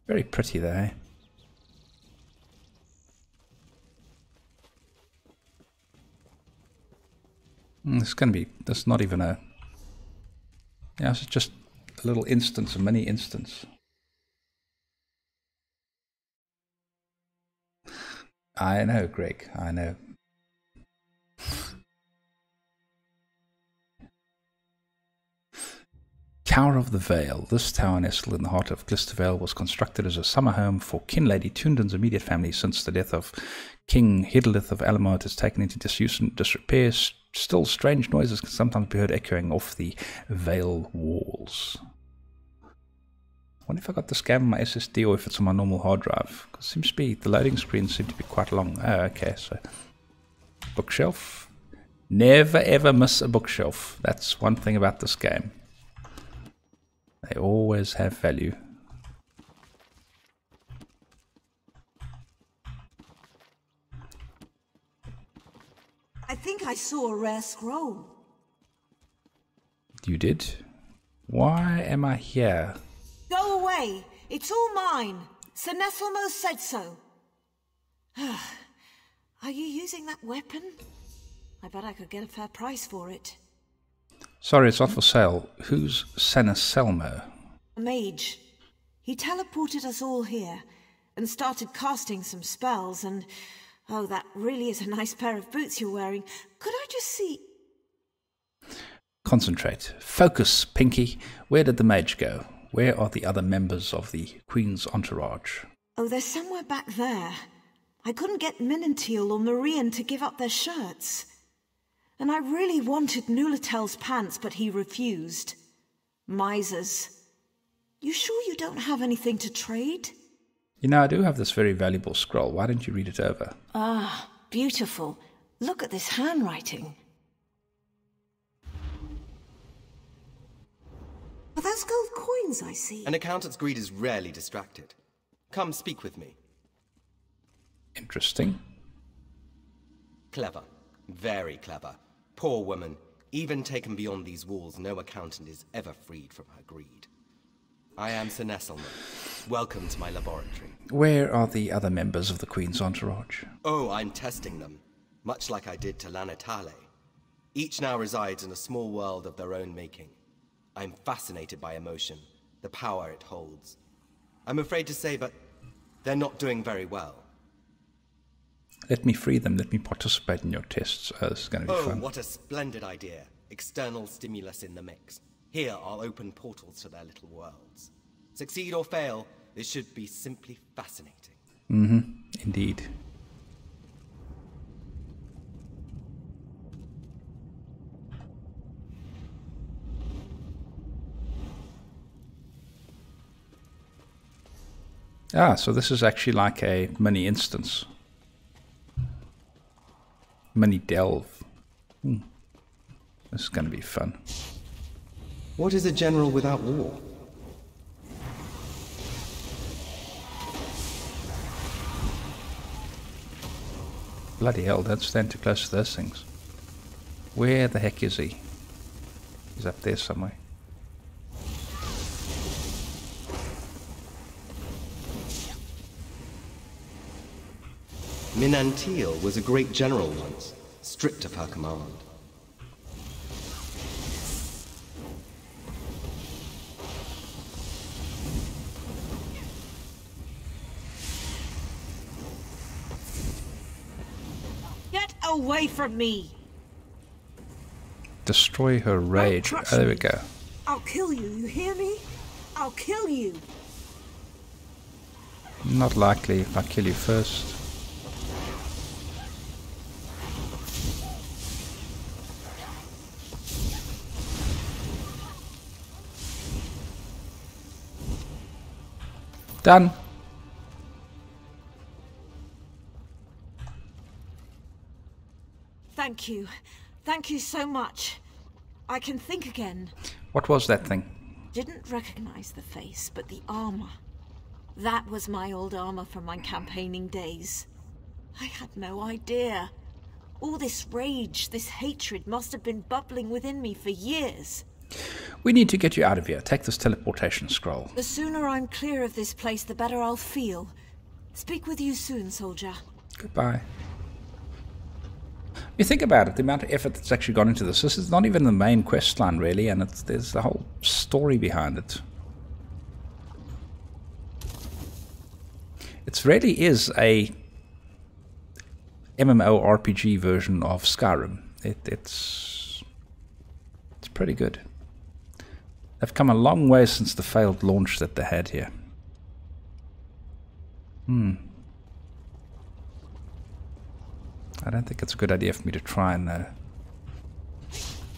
Very pretty there, eh? It's going to be, there's not even a, yeah, it's just a little instance, a mini instance. I know, Greg, I know. Tower of the Vale. This tower, nestled in the heart of Glistervale, was constructed as a summer home for Kinlady Toonden's immediate family. Since the death of King Hiddelith of Alamar, it has taken into disuse and disrepair. Still, strange noises can sometimes be heard echoing off the Vale walls. I wonder if I got the scam on my SSD or if it's on my normal hard drive. Because it seems to be, the loading screens seem to be quite long. Oh, okay, so bookshelf. Never ever miss a bookshelf. That's one thing about this game. They always have value. I think I saw a rare scroll. You did? Why am I here? Go away! It's all mine! Sir Nesselmo said so. Are you using that weapon? I bet I could get a fair price for it. Sorry, it's not for sale. Who's Seneselmo? A mage. He teleported us all here and started casting some spells and... Oh, that really is a nice pair of boots you're wearing. Could I just see... Concentrate. Focus, Pinky. Where did the mage go? Where are the other members of the Queen's entourage? Oh, they're somewhere back there. I couldn't get Minantil or Marian to give up their shirts. And I really wanted Nulatel's pants, but he refused. Misers. You sure you don't have anything to trade? You know, I do have this very valuable scroll. Why don't you read it over? Ah, beautiful. Look at this handwriting. Are those gold coins I see? An accountant's greed is rarely distracted. Come speak with me. Interesting. Clever. Very clever. Poor woman. Even taken beyond these walls, no accountant is ever freed from her greed. I am Sir Nesselman. Welcome to my laboratory. Where are the other members of the Queen's entourage? Oh, I'm testing them. Much like I did to Lanatale. Each now resides in a small world of their own making. I'm fascinated by emotion, the power it holds. I'm afraid to say, but they're not doing very well. Let me free them. Let me participate in your tests. This is going to be fun. Oh, what a splendid idea. External stimulus in the mix. Here, I'll open portals to their little worlds. Succeed or fail, this should be simply fascinating. Mm-hmm. Indeed. Ah, so this is actually like a mini instance. Mini delve. This is going to be fun. What is a general without war? Bloody hell, don't stand too close to those things. Where the heck is he? He's up there somewhere. Minantil was a great general once, stripped of her command. Get away from me! Destroy her rage. Oh, there we go. I'll kill you, you hear me? I'll kill you! Not likely if I kill you first. Done. Thank you. Thank you so much. I can think again. What was that thing? Didn't recognize the face, but the armor. That was my old armor from my campaigning days. I had no idea. All this rage, this hatred must have been bubbling within me for years. We need to get you out of here. Take this teleportation scroll. The sooner I'm clear of this place, the better I'll feel. Speak with you soon, soldier. Goodbye. You think about it, the amount of effort that's actually gone into this. This is not even the main quest line, really, and there's the whole story behind it. It really is a MMORPG version of Skyrim. It's pretty good. They've come a long way since the failed launch that they had here. I don't think it's a good idea for me to try and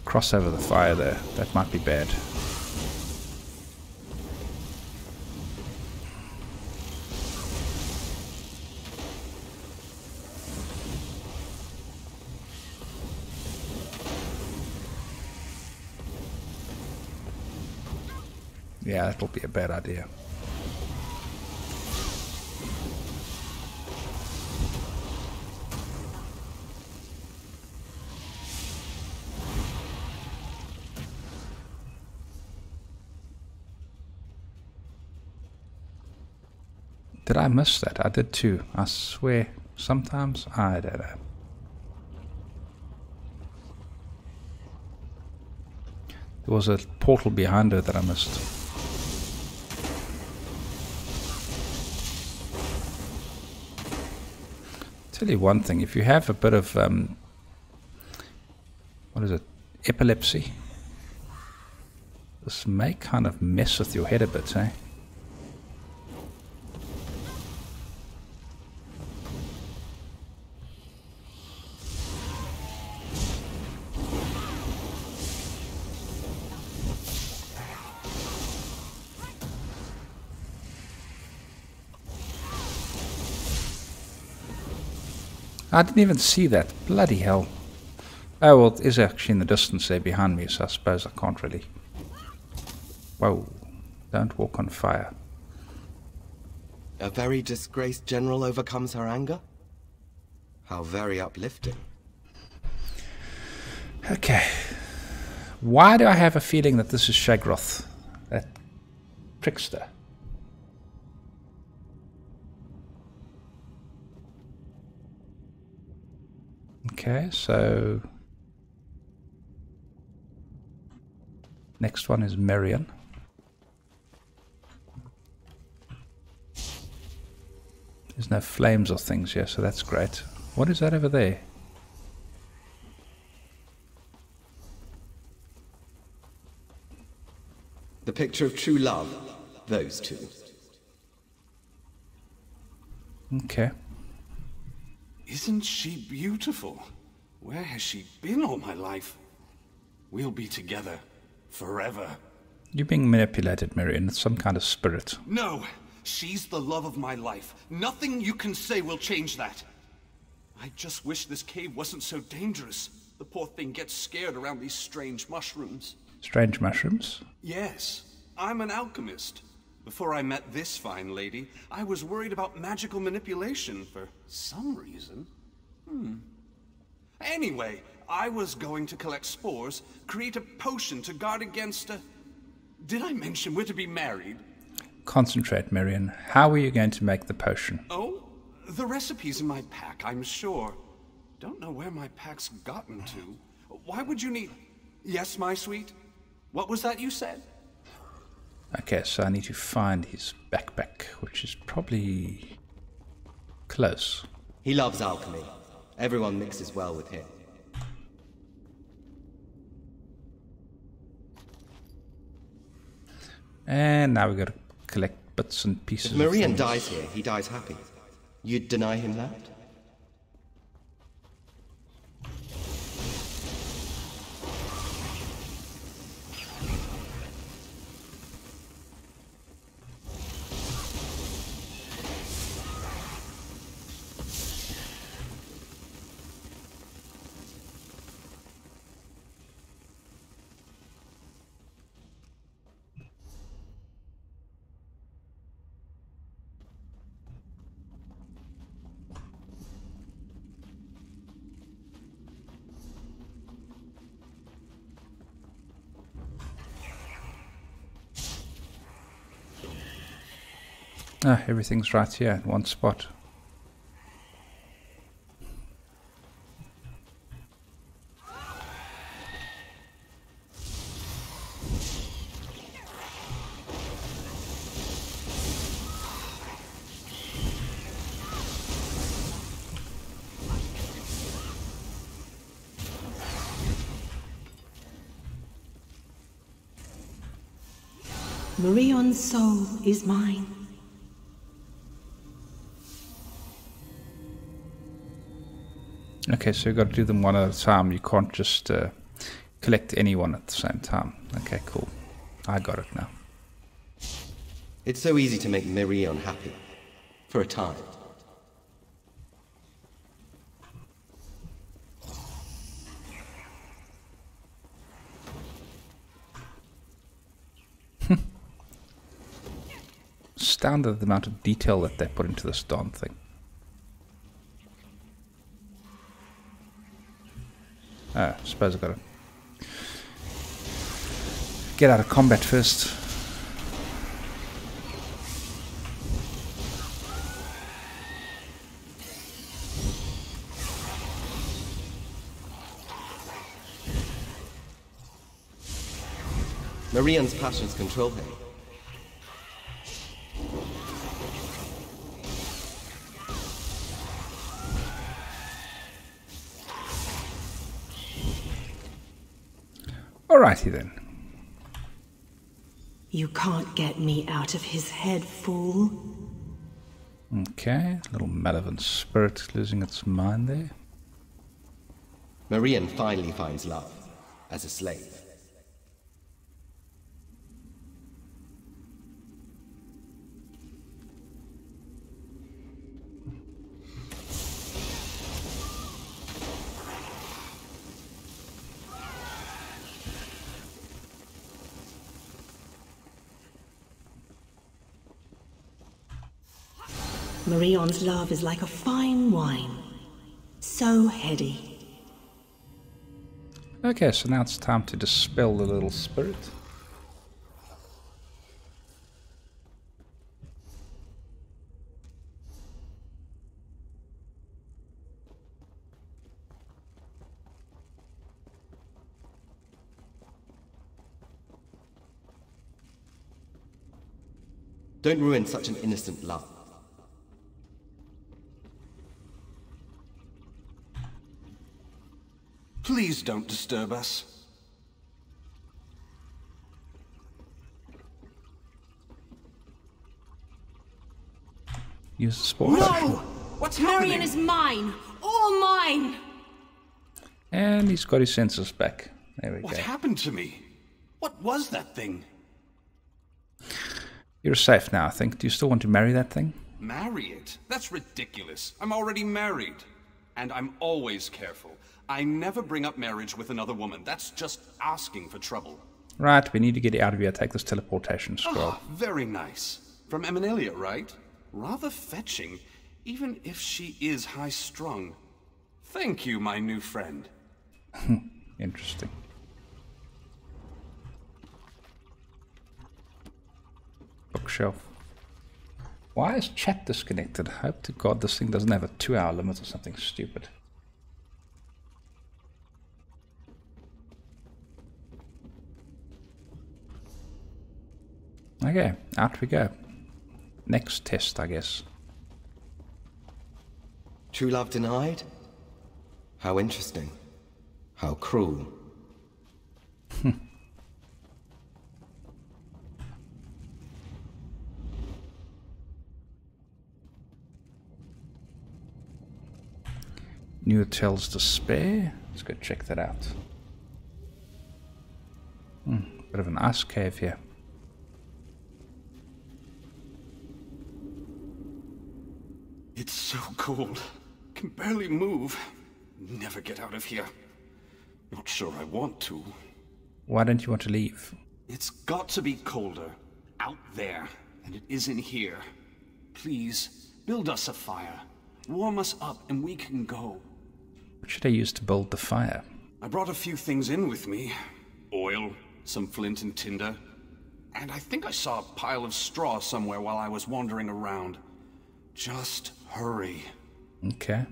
cross over the fire there. That might be bad. Yeah, that'll be a bad idea. Did I miss that? I did too. I swear. Sometimes I don't know. There was a portal behind her that I missed. Tell you one thing, if you have a bit of what is it, epilepsy, this may kind of mess with your head a bit, eh? I didn't even see that. Bloody hell. Oh, well, it is actually in the distance there behind me, so I suppose I can't really... Whoa. Don't walk on fire. A very disgraced general overcomes her anger? How very uplifting. Okay. Why do I have a feeling that this is Shagroth? That trickster. Okay, so... Next one is Merian. There's no flames or things here, so that's great. What is that over there? The picture of true love. Those two. Okay. Isn't she beautiful? Where has she been all my life? We'll be together forever. You're being manipulated, Merian. It's some kind of spirit. No! She's the love of my life. Nothing you can say will change that. I just wish this cave wasn't so dangerous. The poor thing gets scared around these strange mushrooms. Strange mushrooms? Yes. I'm an alchemist. Before I met this fine lady, I was worried about magical manipulation for some reason. Anyway, I was going to collect spores, create a potion to guard against a... Did I mention we're to be married? Concentrate, Merian. How are you going to make the potion? Oh, the recipe's in my pack, I'm sure. Don't know where my pack's gotten to. Why would you need... Yes, my sweet? What was that you said? Okay, so I need to find his backpack, which is probably close. He loves alchemy. Everyone mixes well with him. And now we've got to collect bits and pieces. If Merian dies here, he dies happy. You'd deny him that? Ah, everything's right here in one spot. Merion's soul is mine. Okay, so you've got to do them one at a time. You can't just collect anyone at the same time. Okay, cool. I got it now. It's so easy to make Merion happy. For a time. Astounded the amount of detail that they put into this darn thing. I suppose I've got to get out of combat first. Merion's passions control him. Alrighty then. You can't get me out of his head, fool. Okay, little malevolent spirit losing its mind there. Merion finally finds love as a slave. Marion's love is like a fine wine. So heady. Okay, so now it's time to dispel the little spirit. Don't ruin such an innocent love. Please don't disturb us. Use the sport. No! What's Marion happening? is mine! All mine! And he's got his senses back. There we What go. happened to me? What was that thing? You're safe now, I think. Do you still want to marry that thing? Marry it? That's ridiculous. I'm already married. And I'm always careful. I never bring up marriage with another woman. That's just asking for trouble. Right, we need to get out of here. Take this teleportation scroll. Ah, very nice. From Eminelia, right? Rather fetching, even if she is high-strung. Thank you, my new friend. Interesting. Bookshelf. Why is chat disconnected? Hope to God this thing doesn't have a 2-hour limit or something stupid. Okay, out we go. Next test, I guess. True love denied? How interesting. How cruel. New Tells Despair. Let's go check that out. Bit of an ice cave here. It's so cold. Can barely move. Never get out of here. Not sure I want to. Why don't you want to leave? It's got to be colder. Out there. And it isn't here. Please, build us a fire. Warm us up and we can go. What should I use to build the fire? I brought a few things in with me. Oil, some flint and tinder. And I think I saw a pile of straw somewhere while I was wandering around. Just hurry. Okay.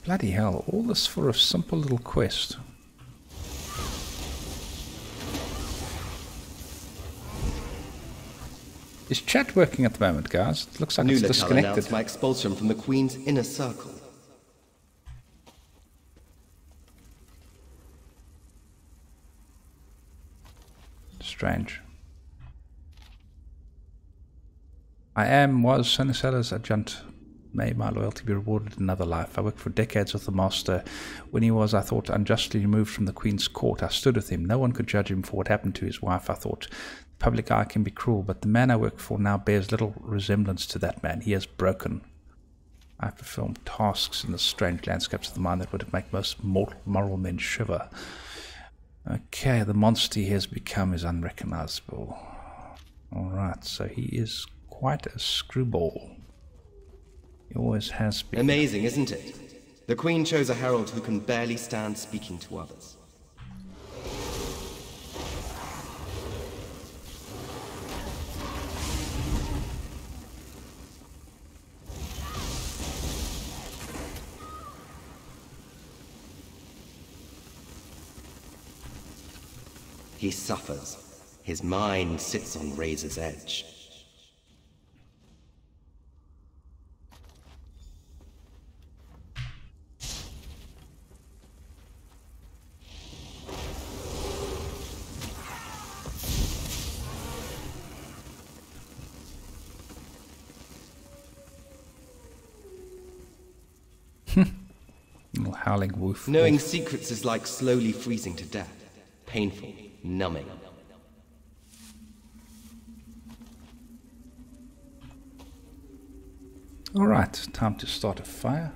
Bloody hell, all this for a simple little quest. Is chat working at the moment, guys? It looks like it's disconnected. Announced my expulsion from the Queen's inner circle. Strange. Was Sonicella's adjunct. May my loyalty be rewarded in another life. I worked for decades with the Master. When he was, I thought, unjustly removed from the Queen's court, I stood with him. No one could judge him for what happened to his wife, I thought. The public eye can be cruel, but the man I work for now bears little resemblance to that man. He has broken. I performed tasks in the strange landscapes of the mind that would make most moral men shiver. Okay, the monster he has become is unrecognizable. Alright, so he is quite a screwball. He always has been. Amazing, isn't it? The Queen chose a herald who can barely stand speaking to others. He suffers. His mind sits on razor's edge. Little howling wolf. Knowing secrets is like slowly freezing to death. Painful, numbing. Alright, time to start a fire.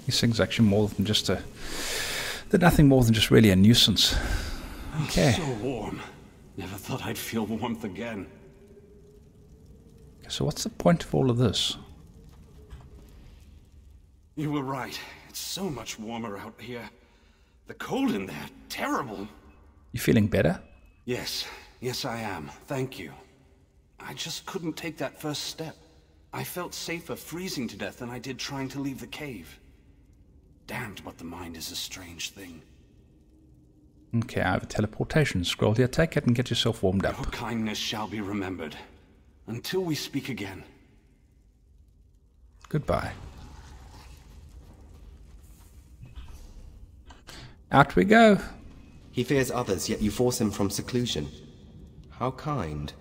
These things are actually more than just a... They're nothing more than just really a nuisance. Okay. So warm. Never thought I'd feel warmth again. So what's the point of all of this? You were right. It's so much warmer out here. The cold in there, terrible. You feeling better? Yes. Yes, I am. Thank you. I just couldn't take that first step. I felt safer freezing to death than I did trying to leave the cave. Damned, but the mind is a strange thing. Okay, I have a teleportation scroll here. Take it and get yourself warmed up. Your kindness shall be remembered. Until we speak again. Goodbye. Out we go. He fears others, yet you force him from seclusion. How kind.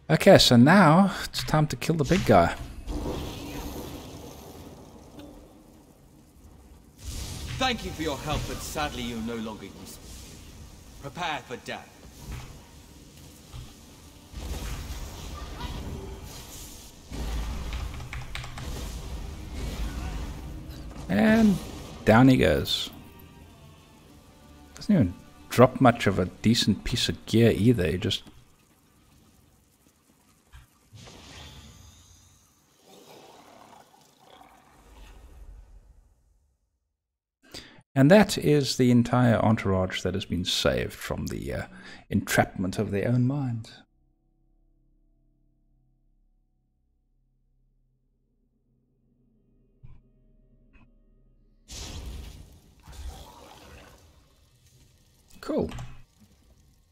Okay, so now it's time to kill the big guy. Thank you for your help, but sadly you're no longer useful. Prepare for death. And down he goes. Doesn't even drop much of a decent piece of gear either. He just... And that is the entire entourage that has been saved from the entrapment of their own mind. Cool.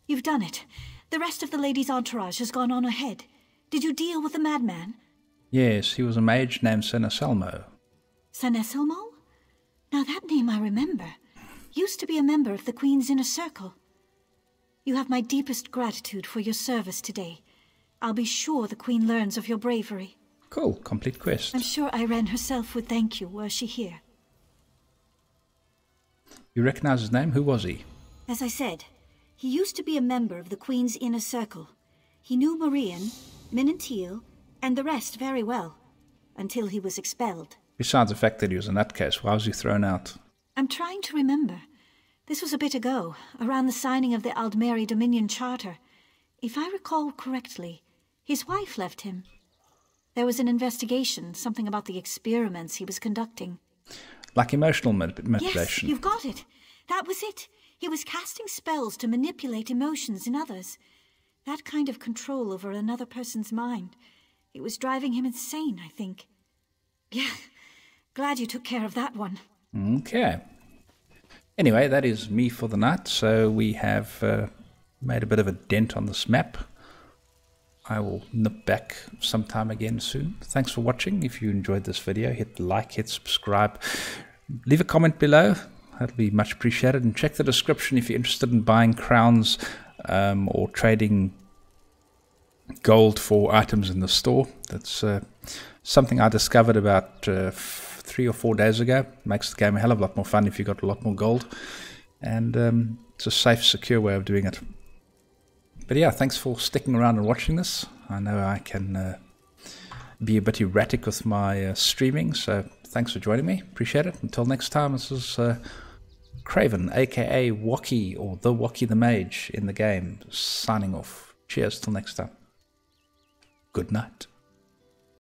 You've done it. The rest of the lady's entourage has gone on ahead. Did you deal with the madman? Yes, he was a mage named Seneselmo. Seneselmo? Now that name I remember. Used to be a member of the Queen's inner circle. You have my deepest gratitude for your service today. I'll be sure the Queen learns of your bravery. Cool, complete quest. I'm sure Irene herself would thank you were she here. You recognize his name? Who was he? As I said, he used to be a member of the Queen's inner circle. He knew Marian, Minantil, and the rest very well, until he was expelled. Besides the fact that he was a nutcase, why was he thrown out? I'm trying to remember. This was a bit ago, around the signing of the Aldmeri Dominion Charter. If I recall correctly, his wife left him. There was an investigation, something about the experiments he was conducting. Like emotional manipulation. Yes, you've got it. That was it. He was casting spells to manipulate emotions in others. That kind of control over another person's mind. It was driving him insane, I think. Yeah, glad you took care of that one. Okay. Anyway, that is me for the night. So we have made a bit of a dent on this map. I will nip back sometime again soon. Thanks for watching. If you enjoyed this video, hit like, hit subscribe. Leave a comment below. That'll be much appreciated. And check the description if you're interested in buying crowns or trading gold for items in the store. That's something I discovered about 3 or 4 days ago. Makes the game a hell of a lot more fun if you've got a lot more gold. And it's a safe, secure way of doing it. But yeah, thanks for sticking around and watching this. I know I can be a bit erratic with my streaming, so thanks for joining me. Appreciate it. Until next time, this is Craven, aka Wocky, or theWocky the Mage in the game, signing off. Cheers, till next time. Good night.